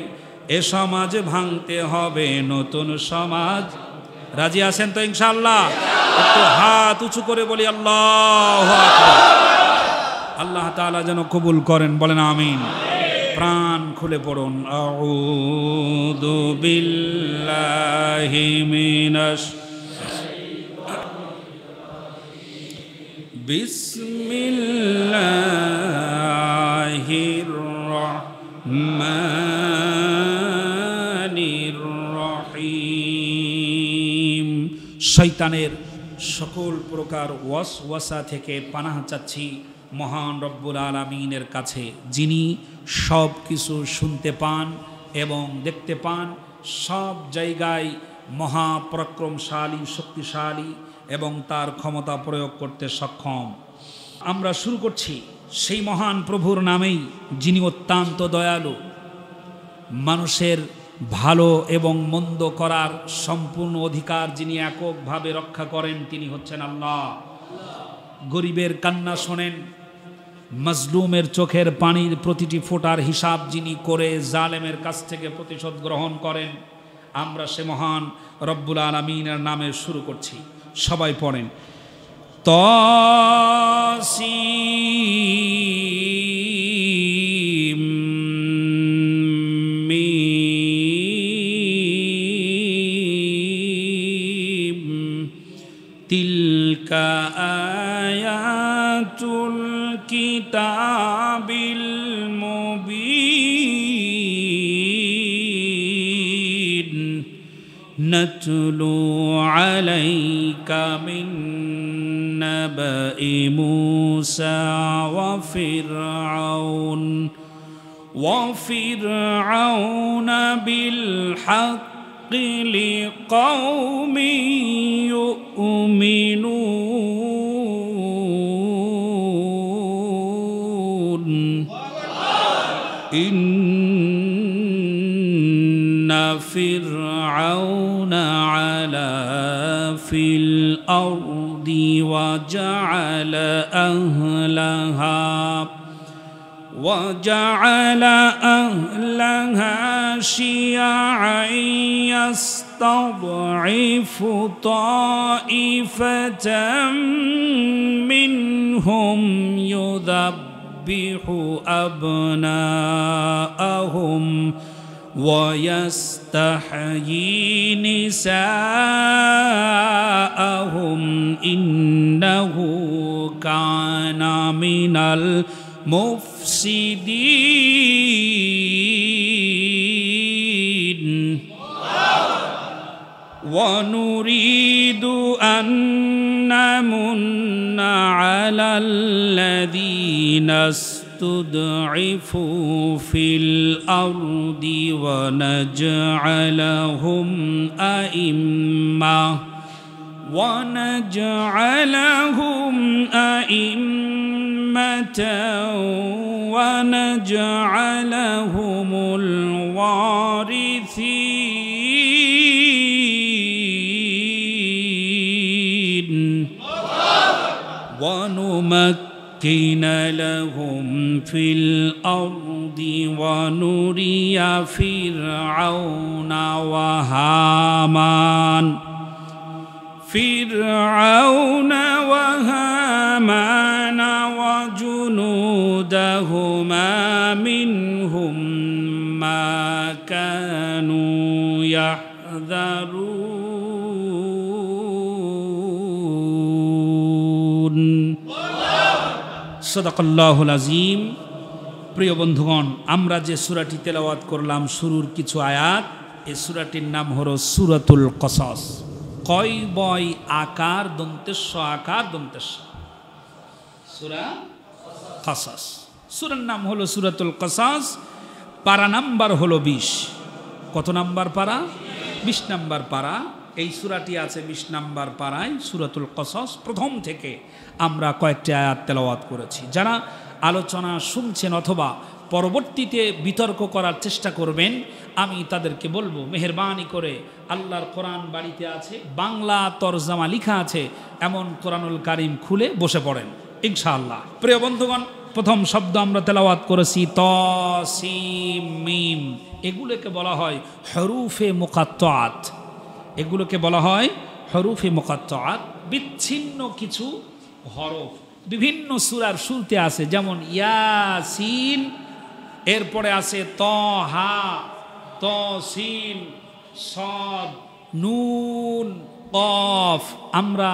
এ সমাজ ভাঙতে হবে, নতুন সমাজ। রাজি আছেন তো ইনশাআল্লাহ? একটু হাত উঁচু করে বলি আল্লাহু আকবার। আল্লাহ তাআলা যেন কবুল করেন, বলেন আমিন। প্রাণ খুলে পড়ুন, আউযু বিল্লাহি মিনাশ বিসমিল্লাহির রহমানির রহিম। শয়তানের সকল প্রকার ওয়াসওয়াসা থেকে পানাহ চাচ্ছি মহান রব্বুল আলামিনের কাছে, যিনি সব কিছু শুনতে পান এবং দেখতে পান, সব জায়গায় মহাপরাক্রমশালী, শক্তিশালী এবং তার ক্ষমতা প্রয়োগ করতে সক্ষম। আমরা শুরু করছি সেই মহান প্রভুর নামেই, যিনি অত্যন্ত দয়ালু, মানুষের ভালো এবং মন্দ করার সম্পূর্ণ অধিকার যিনি এককভাবে রক্ষা করেন, তিনি হচ্ছেন আল্লাহ। গরিবের কান্না শোনেন, মাজলুমের চোখের পানির প্রতিটি ফোঁটার হিসাব যিনি করে জালেমের কাছ থেকে প্রতিশোধ গ্রহণ করেন। আমরা সে মহান রব্বুল আলামিনের নামে শুরু করছি, সবাই পড়েন। তসিম মিম তিলকা আয়াতুল কিতাবিল মুবিন নাতলু আলাইকা মিন নাবাই মূসা ওয়া ফিরআউন বিল হাক্কি লিকাওমিন ইউমিনুন ইন্না ফিরআউনা আলা ফিল আরদি ওয়া জাআলা আহলাহা শিয়া'আন ইয়াস্তাদ'ইফু তা'iফাতাম মিনহুম ইউযাব্বিহু আবনাআহুম ويستحيي نساءهم إنه كان من المفسدين ونريد أن نمن على الذين استضعفوا في الأرض ونجعلهم أئمة ونجعلهم الوارثين ونمكن لهم في الأرض ونري فرعون وهامان وجنودهما منهم ما كانوا يحذرون সাদাকাল্লাহুল আযীম। প্রিয় বন্ধুগণ, আমরা যে সূরাটি তেলাওয়াত করলাম শুরুর কিছু আয়াত, এই সূরাটির নাম হলো সূরাতুল কসস। কয় বয় আকার দন্তেশ্ব আকার দন্তেশ্ব, সূরা কসস। সূরার নাম হলো সূরাতুল কসস। পারা নাম্বার হলো 20। কত নাম্বার পারা? 20 নাম্বার পারা। এই সূরাটি আছে 20 নম্বর পারায় সূরাতুল কসস। প্রথম থেকে আমরা কয়েকটি আয়াত তেলাওয়াত করেছি। যারা আলোচনা শুনছেন অথবা পরবর্তীতে বিতর্ক করার চেষ্টা করবেন, আমি তাদেরকে বলবো মেহেরবানি করে আল্লাহর কোরআন বাড়িতে আছে, বাংলা তরজমা লেখা আছে, এমন কোরআনুল কারীম খুলে বসে পড়েন ইনশাআল্লাহ। প্রিয় বন্ধুগণ, প্রথম শব্দ আমরা তেলাওয়াত করেছি ত সিম মিম। এগুলোকে বলা হয় হরুফে মুকাত্তাআত। এগুলোকে বলা হয় হরুফে মুকাত্তাআত, বিচ্ছিন্ন কিছু হরফ। বিভিন্ন সূরার শুরুতে আছে, যেমন ইয়াসিন, এরপরে আছে তহা, তসিন, সদ, নুন, কফ। আমরা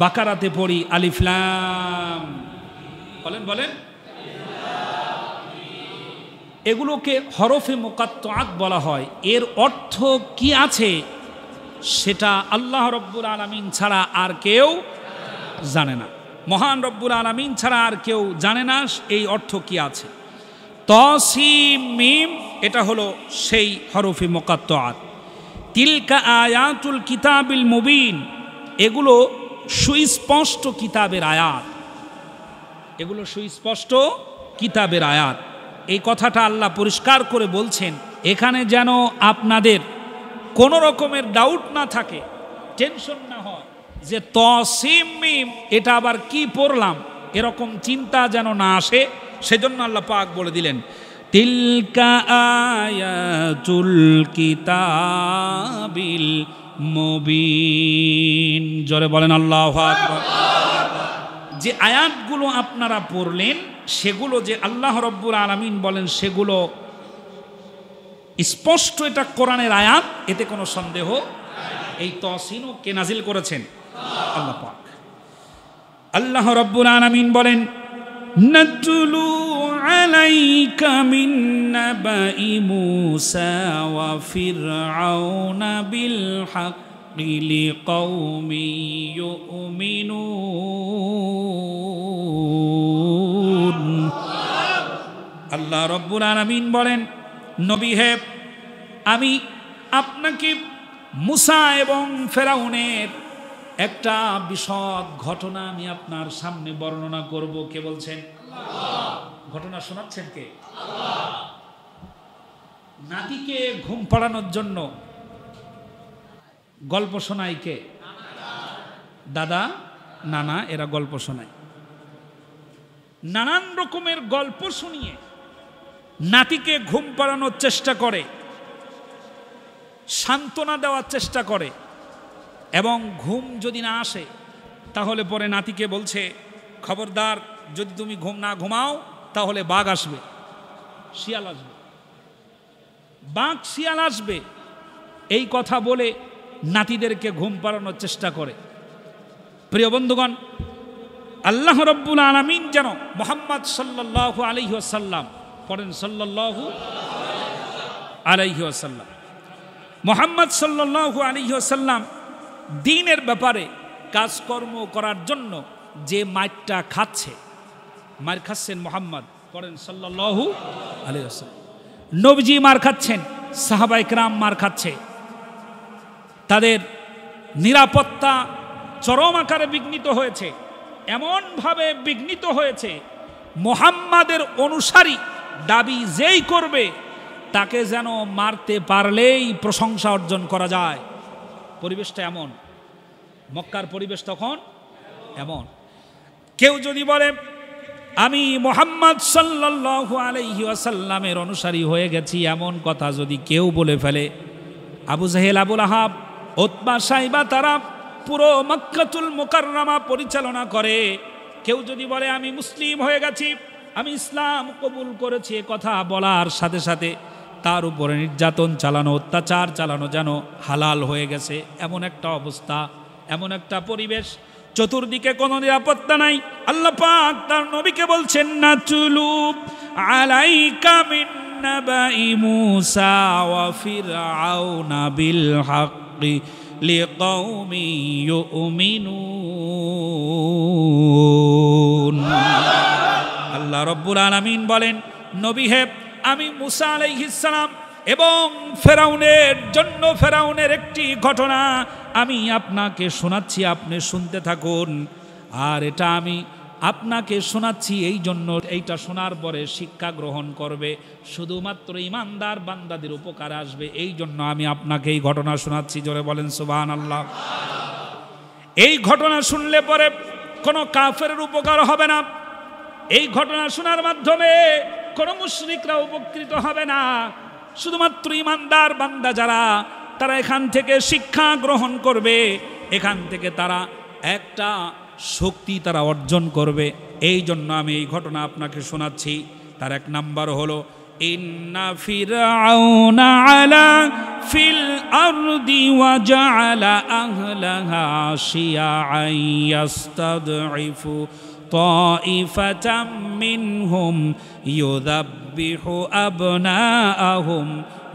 বাকারাতে পড়ি আলিফ লাম। বলেন বলেন। এগুলোকে হরফে মুকাত্তাআত বলা হয়। এর অর্থ কি আছে সেটা আল্লাহ রব্বুল আলামিন ছাড়া আর কেউ জানে না। মহান রব্বুল আলামিন ছাড়া আর কেউ জানে না এই অর্থ কি আছে। তসিম মিম, এটা হলো সেই হরফে মুকাত্তাআত। তিলকা আয়াতুল কিতাবিল মুবিন, এগুলো সুস্পষ্ট কিতাবের আয়াত। এগুলো সুস্পষ্ট কিতাবের আয়াত। এই কথাটা আল্লাহ পরিষ্কার করে বলছেন, এখানে যেন আপনাদের কোনো রকমের ডাউট না থাকে, টেনশন না হয় যে তসিম মিম এটা আবার কি পড়লাম, এরকম চিন্তা যেন না আসে। সেজন্য আল্লাহ পাক বলে দিলেন তিলকা আয়াতুল কিতাবিল মুবিন। জোরে বলেন আল্লাহু আকবার। যে আয়াতগুলো আপনারা পড়লেন সেগুলো যে আল্লাহ রব্বুল আলামিন বলেন সেগুলো স্পষ্ট এটা কোরআনের আয়াত, এতে কোনো সন্দেহ। এই তসিনও কে নাজিল করেছেন? আল্লাহ পাক। আল্লাহ রব্বুল আলামিন বলেন নাতলু আলাইকা মিন নাবাই মূসা ওয়া ফিরআউনা বিল হাক্কি লিকাওমি ইউমিনুন। আল্লাহ রব্বুল আলামিন বলেন নবী হে, আমি আপনাকে মূসা এবং ফেরাউনের একটা বিশদ ঘটনা আমি আপনার সামনে বর্ণনা করব। কে বলছেন? ঘটনা শোনাচ্ছেন কে? নাতিকে ঘুম পাড়ানোর জন্য গল্প শোনায় কে? দাদা, নানা, এরা গল্প শোনায়। নানান রকমের গল্প শুনিয়ে নাতিকে ঘুম পাড়ানোর চেষ্টা করে, সান্ত্বনা দেওয়ার চেষ্টা করে, এবং ঘুম যদি না আসে তাহলে পরে নাতিকে বলছে খবরদার, যদি তুমি ঘুম না ঘুমাও তাহলে বাঘ আসবে, শিয়াল আসবে, বাঘ শিয়াল আসবে, এই কথা বলে নাতিদেরকে ঘুম পাড়ানোর চেষ্টা করে। প্রিয় বন্ধুগণ, আল্লাহ রব্বুল আলামিন যেন মুহাম্মদ সাল্লাল্লাহু আলাইহি ওয়াসাল্লাম, পড়েন সাল্লাল্লাহু আলাইহি ওয়াসাল্লাম, মুহাম্মদ সাল্লাল্লাহু আলাইহি ওয়াসাল্লাম দ্বীনের ব্যাপারে কাজকর্ম করার জন্য যে মারটা খাচ্ছে, মার খাচ্ছেন মুহাম্মদ, পড়েন সাল্লাল্লাহু আলাইহি ওয়াসাল্লাম। নবীজি মার খাচ্ছেন, সাহাবায়ে কেরাম মার খাচ্ছে, তাদের নিরাপত্তা চরম আকারে বিঘ্নিত হয়েছে। এমনভাবে বিঘ্নিত হয়েছে, মুহাম্মাদের অনুসারী দাবি যেই করবে তাকে যেন মারতে পারলেই প্রশংসা অর্জন করা যায়। পরিবেশটা এমন, মক্কার পরিবেশ তখন এমন। কেউ যদি বলে আমি মুহাম্মদ সাল্লাল্লাহু আলাইহি ওয়াসাল্লামের অনুসারী হয়ে গেছি, এমন কথা যদি কেউ বলে ফেলে, আবু জাহেল, আবু লাহাব, উতবা, সাইবা, তারা পুরো মক্কাতুল মুকাররমা পরিচালনা করে। কেউ যদি বলে আমি মুসলিম হয়ে গেছি, আমি ইসলাম কবুল করেছি, কথা বলার সাথে সাথে তার উপরে নির্যাতন চালানো, অত্যাচার চালানো যেন হালাল হয়ে গেছে, এমন একটা অবস্থা, এমন একটা পরিবেশ, চতুর্দিকে কোনো নিরাপত্তা নাই। আল্লাহ পাক তার নবীকে বলছেন নাতুলু আলাইকা মিন নাবাই মূসা ওয়া ফিরআউনা বিল হাক্কি লিকাওমি ইউমিনুন। আল্লাহ রব্বুল আলামিন বলেন নবী হে, আমি মূসা আলাইহিস সালাম এবং ফেরাউনের জন্য ফেরাউনের একটি ঘটনা আমি আপনাকে শোনাচ্ছি, আপনি শুনতে থাকুন। আর এটা আমি আপনাকে শোনাচ্ছি এই জন্য, এইটা শোনার পরে শিক্ষা গ্রহণ করবে, শুধুমাত্র ইমানদার বান্দাদের উপকার আসবে, এই জন্য আমি আপনাকে এই ঘটনা শোনাচ্ছি। জোরে বলেন সুবহানাল্লাহ। এই ঘটনা শুনলে পরে কোনো কাফেরের উপকার হবে না। এই ঘটনা শোনার মাধ্যমে কোনো মুশরিকরা উপকৃত হবে না। শুধুমাত্র ইমানদার বান্দা যারা, তারা এখান থেকে শিক্ষা গ্রহণ করবে, এখান থেকে তারা একটা শক্তি তারা অর্জন করবে। এই জন্য আমি এই ঘটনা আপনাকে শোনাচ্ছি। তার এক নাম্বার হলো, ইন্না ফিরআউনা আলা ফিল আরদি ওয়া জাআলা আহলাহা শিয়াআন ইয়াস্তাদঈফু তাইফাতাম মিনহুম ইউযাব্বিহু আবনাআহুম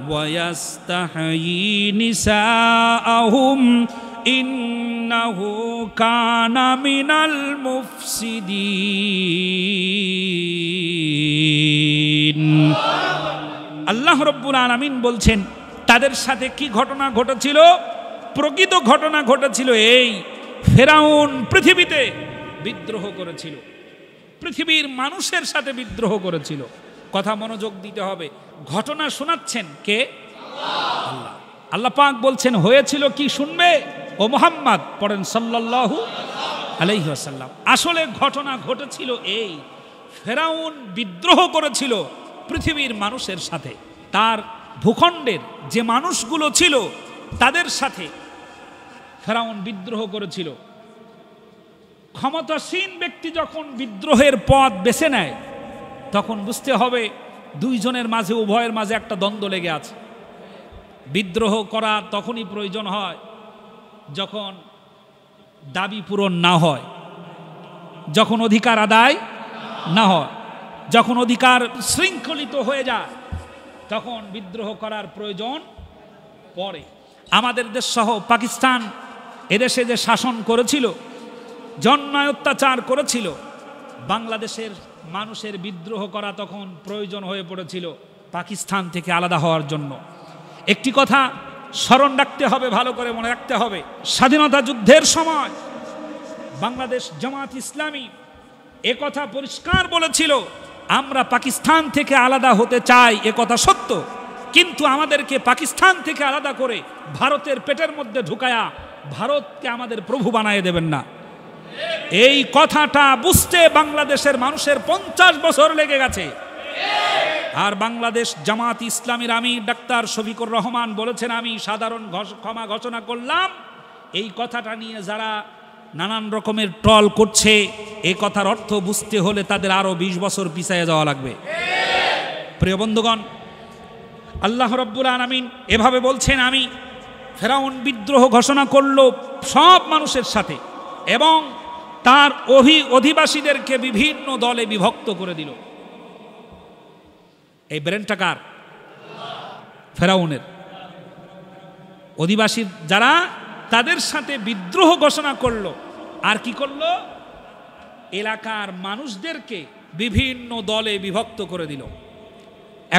ওয়া ইয়াস্তাহয়ী নিসাআহুম ইন্নাহু কানা মিনাল মুফসিদিন। আল্লাহ রাব্বুল আলামিন বলছেন তাদের সাথে কি ঘটনা ঘটেছিল? প্রকৃত ঘটনা ঘটেছিল এই, ফেরাউন পৃথিবীতে বিদ্রোহ করেছিল, পৃথিবীর মানুষের সাথে বিদ্রোহ করেছিল। কথা মনোযোগ দিতে হবে। ঘটনা শোনাচ্ছেন কে? আল্লাহ। আল্লাহ পাক বলছেন হয়েছিল কি শুনবে ও মুহাম্মদ, পড়েন সাল্লাল্লাহু আলাইহি ওয়াসাল্লাম। আসলে ঘটনা ঘটেছিল এই, ফেরাউন বিদ্রোহ করেছিল পৃথিবীর মানুষের সাথে। তার ভূখণ্ডের যে মানুষগুলো ছিল তাদের সাথে ফেরাউন বিদ্রোহ করেছিল। ক্ষমতাসীন ব্যক্তি যখন বিদ্রোহের পথ বেছে নেয়, তখন বুঝতে হবে দুইজনের মাঝে, উভয়ের মাঝে একটা দ্বন্দ্ব লেগে আছে। বিদ্রোহ করা তখনই প্রয়োজন হয় যখন দাবি পূরণ না হয়, যখন অধিকার আদায় না হয়, যখন অধিকার শৃঙ্খলিত হয়ে যায়, তখন বিদ্রোহ করার প্রয়োজন পড়ে। আমাদের দেশ সহ পাকিস্তান এদেশে যে শাসন করেছিল, জন্মায় অত্যাচার করেছিল, বাংলাদেশের মানুষের বিদ্রোহ করা তখন প্রয়োজন হয়ে পড়েছিল পাকিস্তান থেকে আলাদা হওয়ার জন্য। একটি কথা স্মরণ রাখতে হবে, ভালো করে মনে রাখতে হবে, স্বাধীনতা যুদ্ধের সময় বাংলাদেশ জামাত ইসলামী একথা পরিষ্কার বলেছিল, আমরা পাকিস্তান থেকে আলাদা হতে চাই, একথা সত্য, কিন্তু আমাদেরকে পাকিস্তান থেকে আলাদা করে ভারতের পেটের মধ্যে ঢুকায়া ভারতকে আমাদের প্রভু বানিয়ে দেবেন না। এই কথাটা বুঝতে বাংলাদেশের মানুষের 50 বছর লেগে গেছে। আর বাংলাদেশ জামাত ইসলামীর আমির ডাক্তার শফিকুর রহমান বলেছেন, আমি সাধারণ ক্ষমা ঘোষণা করলাম। এই কথাটা নিয়ে যারা নানান রকমের ট্রল করছে, এই কথার অর্থ বুঝতে হলে তাদের আরো 20 বছর পিছিয়ে যাওয়া লাগবে। প্রিয় বন্ধুগণ, আল্লাহ রাব্বুল আলামিন এভাবে বলছেন, আমি ফেরাউন বিদ্রোহ ঘোষণা করলো সব মানুষের সাথে এবং তার অধিবাসীদেরকে বিভিন্ন দলে বিভক্ত করে দিল। এই ব্রেনটা কার? ফেরাউনের। অধিবাসী যারা, তাদের সাথে বিদ্রোহ ঘোষণা করলো। আর কি করলো? এলাকার মানুষদেরকে বিভিন্ন দলে বিভক্ত করে দিল।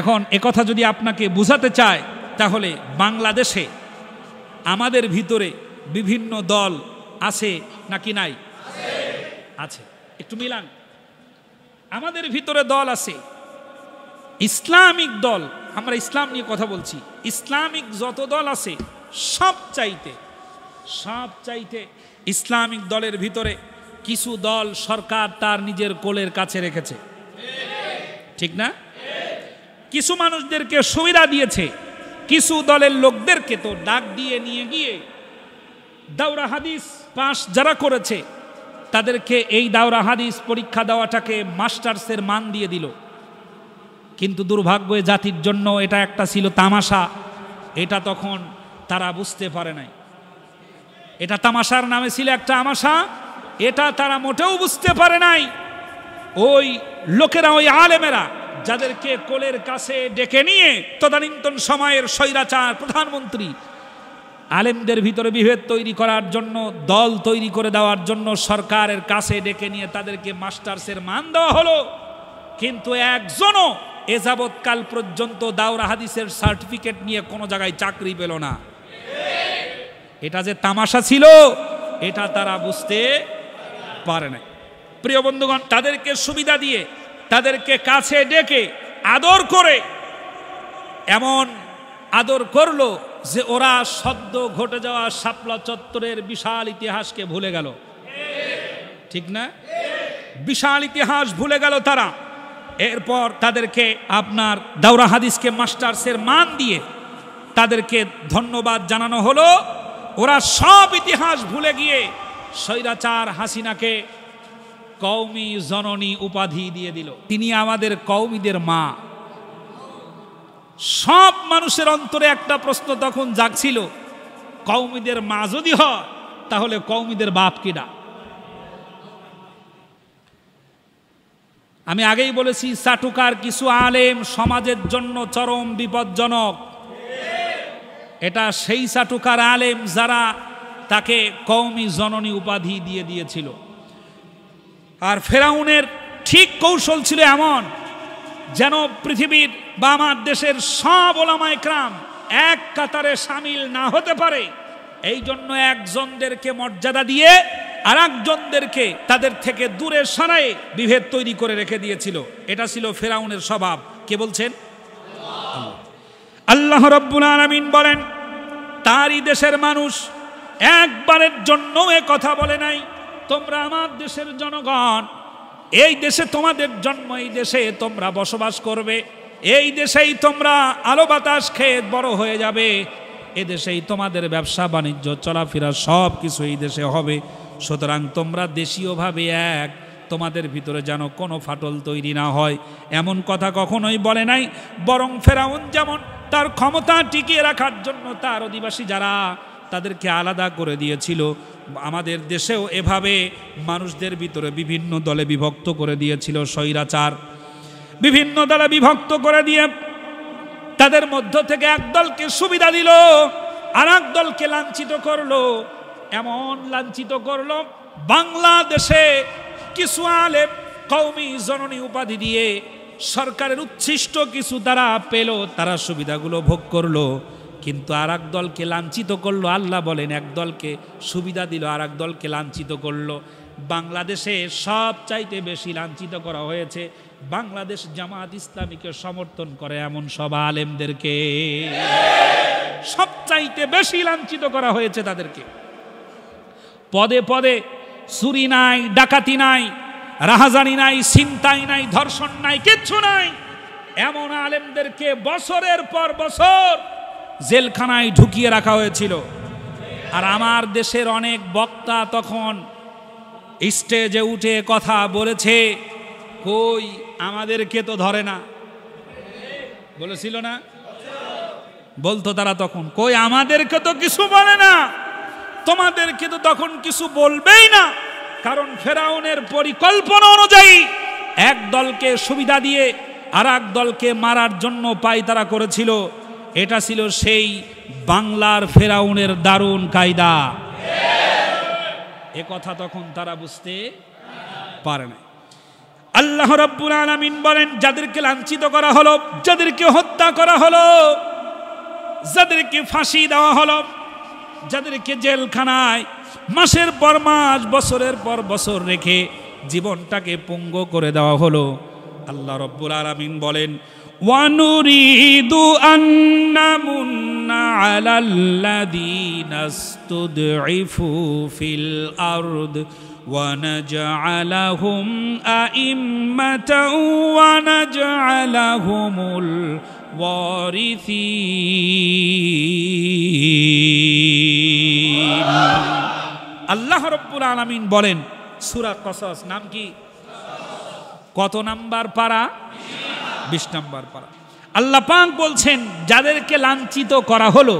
এখন একথা যদি আপনাকে বুঝাতে চায়, তাহলে বাংলাদেশে আমাদের ভিতরে বিভিন্ন দল আছে নাকি নাই? আছে। একটু মিলান। আমাদের ভিতরে দল আছে, ইসলামিক দল। আমরা ইসলাম নিয়ে কথা বলছি। ইসলামিক যত দল আছে সব চাইতে ইসলামিক দলের ভিতরে কিছু দল সরকার তার নিজের কোলের কাছে রেখেছে, ঠিক না? কিছু মানুষদেরকে সুবিধা দিয়েছে, কিছু দলের লোকদেরকে তো ডাক দিয়ে নিয়ে গিয়ে দাওরা হাদিস পাস যারা করেছে তাদেরকে এই দাওরা হাদিস পরীক্ষা দেওয়াটাকে মাস্টার্সের মান দিয়ে দিল। কিন্তু দুর্ভাগ্য জাতির জন্য এটা একটা ছিল তামাশা। এটা তখন তারা বুঝতে পারে নাই, এটা তামাশার নামে ছিল একটা আমাশা, এটা তারা মোটেও বুঝতে পারে নাই। ওই লোকেরা, ওই আলেমেরা যাদেরকে কোলের কাছে ডেকে নিয়ে তদানীন্তন সময়ের স্বৈরাচার প্রধানমন্ত্রী আলেমদের ভিতরে বিভেদ তৈরি করার জন্য, দল তৈরি করে দেওয়ার জন্য সরকারের কাছে ডেকে নিয়ে তাদেরকে মাস্টার্সের মান দেওয়া হলো। কিন্তু একজনও এ যাবৎকাল পর্যন্ত দাওরা হাদিসের সার্টিফিকেট নিয়ে কোনো জায়গায় চাকরি পেল না। এটা যে তামাশা ছিল এটা তারা বুঝতে পারে না। প্রিয় বন্ধুগণ, তাদেরকে সুবিধা দিয়ে, তাদেরকে কাছে ডেকে আদর করে এমন আদর করলো যে ওরা সদ্য ঘটে যাওয়া শাপলা চত্বরের বিশাল ইতিহাসকে ভুলে গেল। ঠিক না? বিশাল ইতিহাস ভুলে গেল তারা। এরপর তাদেরকে আপনার দাওরা হাদিসকে মাস্টার্সের মান দিয়ে তাদেরকে ধন্যবাদ জানানো হলো। ওরা সব ইতিহাস ভুলে গিয়ে স্বৈরাচার হাসিনাকে কওমি জননী উপাধি দিয়ে দিল। তিনি আমাদের কওমিদের মা। সব মানুষের অন্তরে একটা প্রশ্ন তখন জাগছিল, কওমিদের মা যদি হয় তাহলে কওমিদের বাপ কিনা? আমি আগেই বলেছি, চাটুকার কিছু আলেম সমাজের জন্য চরম বিপজ্জনক। এটা সেই চাটুকার আলেম যারা তাকে কওমি জননী উপাধি দিয়ে দিয়েছিল। আর ফেরাউনের ঠিক কৌশল ছিল এমন, যেন পৃথিবীর বা আমার দেশের সব ওলামায়ে কেরাম এক কাতারে শামিল না হতে পারে। এই জন্য একজনদেরকে মর্যাদা দিয়ে আর একজনদেরকে তাদের থেকে দূরে সরায়ে বিভেদ তৈরি করে রেখে দিয়েছিল। এটা ছিল ফেরাউনের স্বভাব। কে বলছেন? আল্লাহ রাব্বুল আলামিন বলেন, তারই দেশের মানুষ একবারের জন্য এ কথা বলে নাই, তোমরা আমার দেশের জনগণ, এই দেশে তোমাদের জন্ম, এই দেশে তোমরা বসবাস করবে, এই দেশেই তোমরা আলো বাতাস খেয়ে বড় হয়ে যাবে, এ দেশেই তোমাদের ব্যবসা বাণিজ্য চলাফেরা সব কিছু এই দেশে হবে। সুতরাং তোমরা দেশীয়ভাবে এক, তোমাদের ভিতরে যেন কোনো ফাটল তৈরি না হয়, এমন কথা কখনোই বলে নাই। বরং ফেরাউন যেমন তার ক্ষমতা টিকিয়ে রাখার জন্য তার অধিবাসী যারা তাদেরকে আলাদা করে দিয়েছিল, আমাদের দেশেও এভাবে মানুষদের ভিতরে বিভিন্ন দলে বিভক্ত করে দিয়েছিল স্বৈরাচার। বিভিন্ন দলে বিভক্ত করে দিয়ে তাদের মধ্য থেকে এক দলকে সুবিধা দিল, আর এক দলকে লাঞ্ছিত করলো। এমন লাঞ্ছিত করলো, বাংলাদেশে কিছু আলেম কওমি জননী উপাধি দিয়ে সরকারের উচ্ছিষ্ট কিছু তারা পেল, তারা সুবিধাগুলো ভোগ করলো। কিন্তু আর এক দলকে লাঞ্ছিত করলো। আল্লাহ বলেন, এক দলকে সুবিধা দিল, আর এক দলকে লাঞ্ছিত করলো। বাংলাদেশে সব চাইতে বেশি লাঞ্ছিত করা হয়েছে বাংলাদেশ জামাত ইসলামীকে সমর্থন করে এমন সব আলেমদেরকে। সবচাইতে বেশি লাঞ্ছিত করা হয়েছে তাদেরকে। পদে পদে চুরি নাই, ডাকাতি নাই, রাহাজানি নাই, ছিনতাই নাই, ধর্ষণ নাই, কিচ্ছু নাই, এমন আলেমদেরকে বছরের পর বছর জেলখানায় ঢুকিয়ে রাখা হয়েছিল। আর আমার দেশের অনেক বক্তা তখন স্টেজে উঠে কথা বলেছে, কই আমাদেরকে তো ধরে না, বলেছিল না? বলতো তারা তখন, কই আমাদেরকে তো কিছু বলে না, তোমাদেরকে তো তখন কিছু বলবেই না। কারণ ফেরাউনের পরিকল্পনা অনুযায়ী এক দলকে সুবিধা দিয়ে আর এক দলকে মারার জন্য পায়তারা করেছিল। এটা ছিল সেই বাংলার ফেরাউনের দারুণ কায়দা। এ কথা তখন তারা বুঝতে পারে না। আল্লাহ রাব্বুল আলামিন বলেন, যাদেরকে লাঞ্ছিত করা হলো, যাদেরকে হত্যা করা হলো, যাদেরকে ফাঁসি দেওয়া হলো, যাদেরকে জেলখানায় মাসের পর মাস, বছরের পর বছর রেখে জীবনটাকে পঙ্গু করে দেওয়া হলো, আল্লাহ রাব্বুল আলামিন বলেন, ওয়ানুরিদু আন্নামুন্না আলাল্লাযীনা ইসতুদঈফু ফিল আরদ ওয়া নাজআলাহুম আইম্মাতাও ওয়া নাজআলাহুমুল ওয়ারিসিন। আল্লাহ রাব্বুল আলামিন বলেন, সূরা কসস, নাম কি? কত নাম্বার পারা? 20 নাম্বার পারা। আল্লাহ পাক বলছেন, যাদেরকে লাঞ্ছিত করা হলো,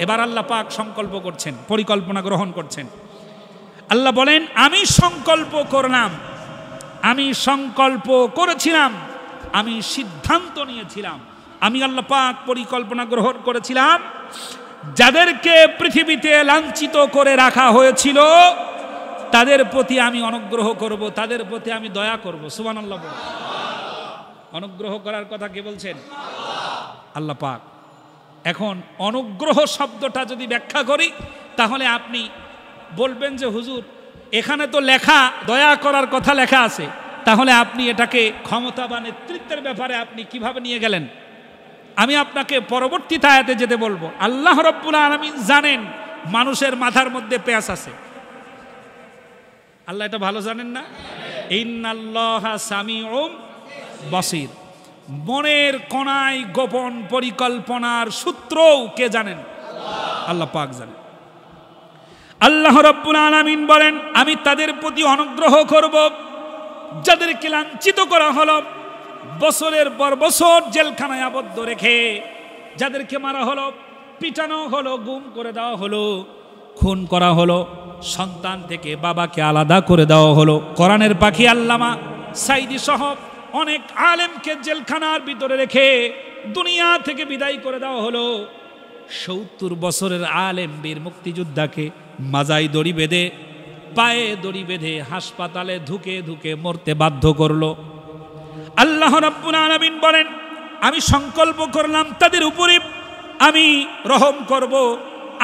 এবার আল্লাহ পাক সংকল্প করছেন, পরিকল্পনা গ্রহণ করছেন। আল্লাহ বলেন, আমি সংকল্প করলাম, আমি সংকল্প করেছিলাম, আমি সিদ্ধান্ত নিয়েছিলাম, আমি আল্লাহ পাক পরিকল্পনা গ্রহণ করেছিলাম, যাদেরকে পৃথিবীতে লাঞ্ছিত করে রাখা হয়েছিল তাদের প্রতি আমি অনুগ্রহ করব, তাদের প্রতি আমি দয়া করব। সুবহানাল্লাহ। অনুগ্রহ করার কথা কে বলছেন? আল্লাহ পাক। এখন অনুগ্রহ শব্দটা যদি ব্যাখ্যা করি তাহলে আপনি বলবেন যে হুজুর এখানে তো লেখা দয়া করার কথা লেখা আছে, তাহলে আপনি এটাকে ক্ষমতা বা নেতৃত্বের ব্যাপারে আপনি কিভাবে নিয়ে গেলেন? আমি আপনাকে পরবর্তী আয়াতে যেতে বলবো। আল্লাহ রাব্বুল আলামিন জানেন মানুষের মাথার মধ্যে পেঁয়াজ আছে। আল্লাহ এটা ভালো জানেন না? ইন্নাল্লাহা সামিউম বাসীর। মনের কোণায় গোপন পরিকল্পনার সূত্রও কে জানেন? আল্লাহ পাক জানেন। আল্লাহ রাব্বুল আলামিন বলেন, আমি তাদের প্রতি অনুগ্রহ করব যাদেরকে লাঞ্ছিত করা হলো, বছরের পর বছর জেলখানায় আবদ্ধ রেখে যাদেরকে মারা হলো, পিটানো হলো, গুম করে দেওয়া হলো, খুন করা হলো, সন্তান থেকে বাবাকে আলাদা করে দেওয়া হলো। কোরআনের পাখি আল্লামা সাইদি সহ অনেক আলেমকে জেলখানার ভিতরে রেখে দুনিয়া থেকে বিদায় করে দেওয়া হলো। ৭০ বছরের আলেম বীর মুক্তিযোদ্ধাকে মাজায় দড়ি বেঁধে, পায়ে দড়ি বেঁধে হাসপাতালে ধুকে ধুকে মরতে বাধ্য করলো। আল্লাহ রাব্বুল আলামিন বলেন, আমি সংকল্প করলাম তাদের উপরে আমি রহম করব,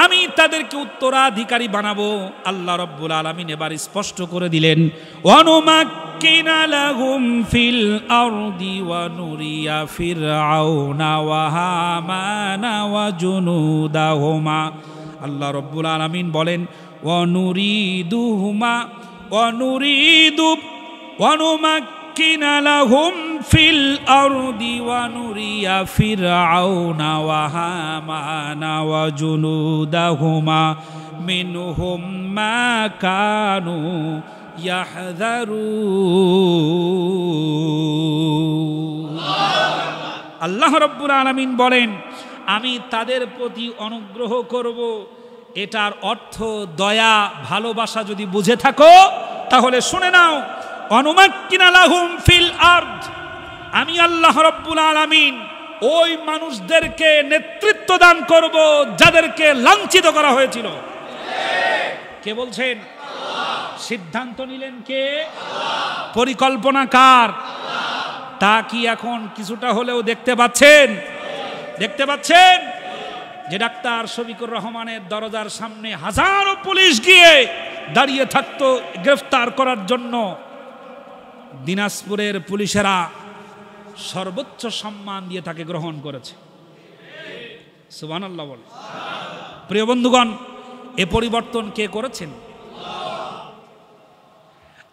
আমি তাদেরকে উত্তরাধিকারী বানাবো। আল্লাহ রাব্বুল আলামিন এবার স্পষ্ট করে দিলেন, ওয়ানুমাক্কিনা লাহুম ফিল আরদি ওয়া নুরিয়া ফিরআউনা ওয়া হামানা ওয়া জুনুদাহুমা। আল্লাহ রাব্বুল আলামিন বলেন, ওয়ানুমাক্কিনা লাহুম ফিল আরদি ওয়া নুরিয়া ফিরআউনা ওয়া হামানা ওয়া জুনুদাহুমা মিনহুম মা কানু ইয়াহযারুন। আল্লাহ রাব্বুল আলামিন বলেন, আমি তাদের প্রতি অনুগ্রহ করব। এটার অর্থ দয়া, ভালোবাসা যদি বুঝে থাকো তাহলে শুনে নাও, অনুমাক্কিনা লাহুম ফিল আরদ, আমি আল্লাহ রাব্বুল আলামিন ওই মানুষদেরকে নেতৃত্ব দান করব যাদেরকে লাঞ্ছিত করা হয়েছিল। কে বলছেন? সিদ্ধান্ত নিলেন কে? পরিকল্পনা কার? তা কি এখন কিছুটা হলেও দেখতে পাচ্ছেন? দেখতে পাচ্ছেন যে ডাক্তার শফিকুর রহমানের দরজার সামনে হাজারো পুলিশ গিয়ে দাঁড়িয়ে থাকতো গ্রেফতার করার জন্য। দিনাজপুরের পুলিশেরা সর্বোচ্চ সম্মান দিয়ে তাকে গ্রহণ করেছে। সুবহানাল্লাহ বলে। প্রিয় বন্ধুগণ, এ পরিবর্তন কে করেছেন?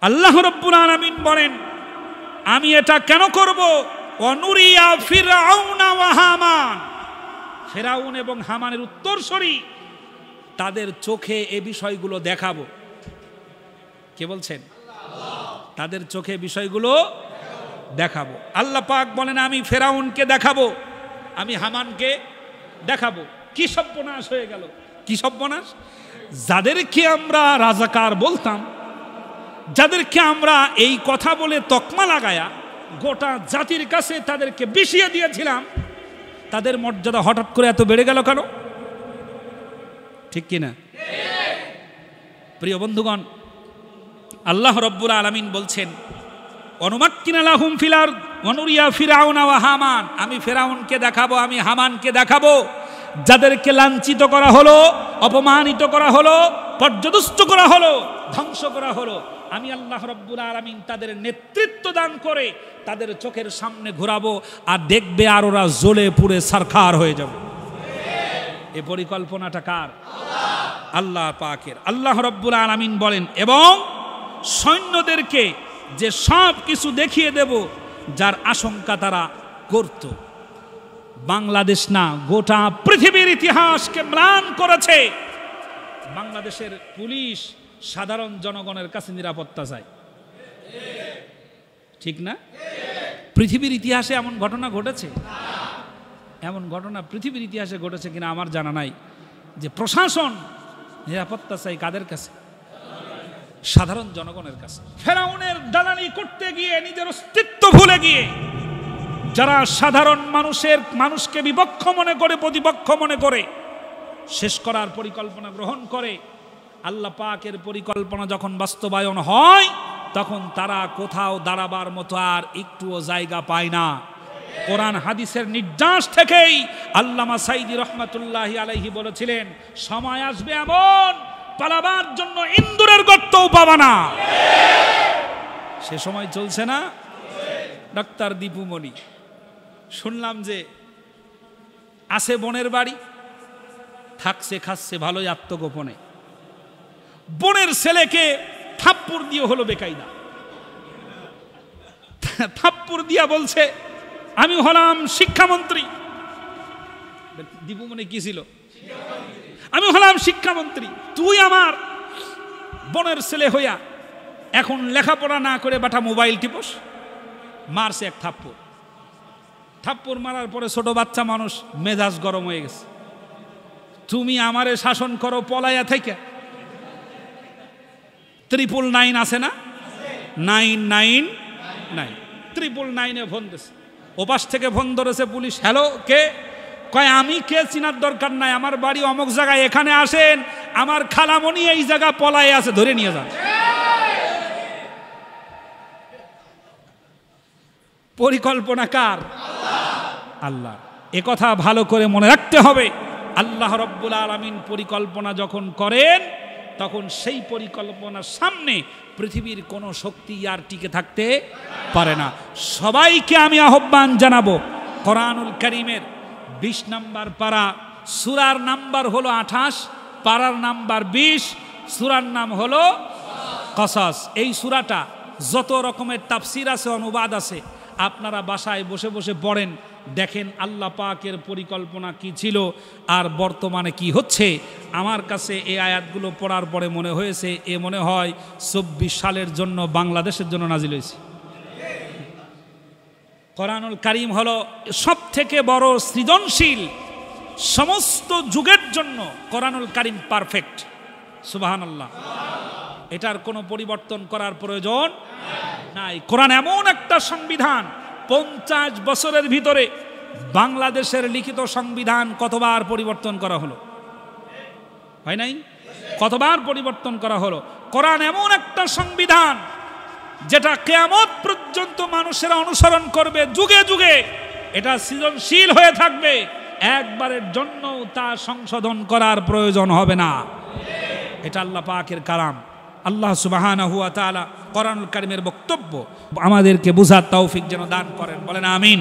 আল্লাহ রাব্বুল আলামিন বলেন, আমি এটা কেন করব? অনুরিয়া ফিরআউনা ওয়া হামান, ফেরাউন এবং হামানের উত্তরসূরি, তাদের চোখে এ বিষয়গুলো দেখাবো। কে বলছেন? তাদের চোখে বিষয়গুলো দেখাবো। আল্লাহ পাক বলেন, আমি ফেরাউনকে দেখাবো, আমি হামানকে দেখাবো। কি সর্বনাশ হয়ে গেল! কি সর্বনাশ! যাদেরকে আমরা রাজাকার বলতাম, যাদেরকে আমরা এই কথা বলে তকমা লাগায়া গোটা জাতির কাছে তাদেরকে বিষিয়ে দিয়েছিলাম, তাদের মর্যাদা হঠাৎ করে এত বেড়ে গেল কেন? ঠিক কিনা? প্রিয় বন্ধুগণ, আল্লাহ রাব্বুল আলামিন বলছেন, অনুমাক্কিনা লাহুম ফিল আরদ ওয়া নুরিয়া ফিরআউনা ওয়া হামান, আমি ফেরাউনকে দেখাবো, আমি হামানকে দেখাবো, যাদেরকে লাঞ্ছিত করা হলো, অপমানিত করা হলো, পর্যদস্ত করা হলো, ধ্বংস করা হলো। আমি আল্লাহ রাব্বুল আলামিন তাদের নেতৃত্ব দান করে তাদের চোখের সামনে ঘোরাবো, আর দেখবে আর ওরা জ্বলে পুড়ে সারখার হয়ে যাবে। এই পরিকল্পনাটা কার? আল্লাহ পাকের। আল্লাহ রাব্বুল আলামিন বলেন, এবং সৈন্যদেরকে যে সব কিছু দেখিয়ে দেব যার আশঙ্কা তারা করত। বাংলাদেশ না, গোটা পৃথিবীর ইতিহাসকে ম্লান করেছে। বাংলাদেশের পুলিশ সাধারণ জনগণের কাছে নিরাপত্তা চায়, ঠিক না? পৃথিবীর ইতিহাসে এমন ঘটনা ঘটেছে? এমন ঘটনা পৃথিবীর ইতিহাসে ঘটেছে কিনা আমার জানা নাই যে প্রশাসন নিরাপত্তা চাই কাদের কাছে? সাধারণ জনগণের কাছে। ফেরাউনের দালালি করতে গিয়ে নিজের অস্তিত্ব ভুলে গিয়ে যারা সাধারণ মানুষকে বিপক্ষ মনে করে, প্রতিপক্ষ মনে করে শেষ করার পরিকল্পনা গ্রহণ করে, আল্লাহ পাকের পরিকল্পনা যখন বাস্তবায়ন হয় তখন তারা কোথাও দাঁড়াবার মতো আর একটুও জায়গা পায় না। কোরআন হাদিসের নির্যাস থেকেই আল্লামা সাইদি রহমাতুল্লাহি আলাইহি বলেছিলেন, সময় আসবে এমন পালাবার জন্য ইন্দুরের গর্তও পাবা না। সে সময় চলছে না? ডাক্তার দীপুমণি শুনলাম যে আছে বোনের বাড়ি, থাকছে খাচ্ছে ভালোই আত্মগোপনে, বোনের ছেলেকে থাপ্পড় দিয়ে হলো বেকায়দা, থাপ্পড় দিয়া বলছে আমি হলাম শিক্ষামন্ত্রী। দীপুমণি কি ছিল? আমি হলাম শিক্ষামন্ত্রী, তুই আমার বোনের ছেলে হইয়া এখন লেখাপড়া না করে বাটা মোবাইল টিপস। মারছে এক থাপ্পড়। থাপ্পড় মারার পরে ছোট বাচ্চা মানুষ মেজাজ গরম হয়ে গেছে, তুমি আমারে শাসন করো পলাইয়া থেকে। 999 আছে না? 999 999 ফোন দিছে। ওপাশ থেকে ফোন ধরেছে পুলিশ। হ্যালো, কে? কয় আমি কে চিনার দরকার নাই, আমার বাড়ি অমুক জায়গায়, এখানে আসেন, আমার খালামণি এই জায়গা পলায় আছে, ধরে নিয়ে যান। পরিকল্পনা কার? আল্লাহ। এ কথা ভালো করে মনে রাখতে হবে। আল্লাহ রব্বুল আলামিন পরিকল্পনা যখন করেন তখন সেই পরিকল্পনার সামনে পৃথিবীর কোনো শক্তি আর টিকে থাকতে পারে না। সবাইকে আমি আহ্বান জানাবো, কোরআনুল কারীমের 20 নম্বর পারা, সূরার নাম্বার হলো 28, পারার নাম্বার 20, সূরার নাম হলো কসাস। এই সূরাটা যত রকমের তাফসির আছে, অনুবাদ আছে, আপনারা বাসায় বসে বসে পড়েন, দেখেন আল্লাহ পাকের পরিকল্পনা কি ছিল আর বর্তমানে কি হচ্ছে। আমার কাছে এই আয়াতগুলো পড়ার পরে মনে হয়েছে এ মনে হয় 24 সালের জন্য বাংলাদেশের জন্য নাজিল হয়েছে। কোরআনুল কারীম হলো সবথেকে বড় সৃজনশীল, সমস্ত যুগের জন্য কোরআনুল কারীম পারফেক্ট। সুবহানাল্লাহ। এটার কোনো পরিবর্তন করার প্রয়োজন নাই। কোরআন এমন একটা সংবিধান, 50 বছরের ভিতরে বাংলাদেশের লিখিত সংবিধান কতবার পরিবর্তন করা হলো? হয় নাই? কতবার পরিবর্তন করা হলো? কোরআন এমন একটা সংবিধান যেটা কিয়ামত পর্যন্ত মানুষেরা অনুসরণ করবে, যুগে যুগে এটা সৃজনশীল হয়ে থাকবে, একবারের জন্য তা সংশোধন করার প্রয়োজন হবে না। এটা আল্লাহ পাকের কালাম। আল্লাহ সুবহানাহু ওয়া তাআলা কোরআনুল কারীমের বক্তব্য আমাদেরকে বুঝার তৌফিক যেন দান করেন, বলেন আমিন।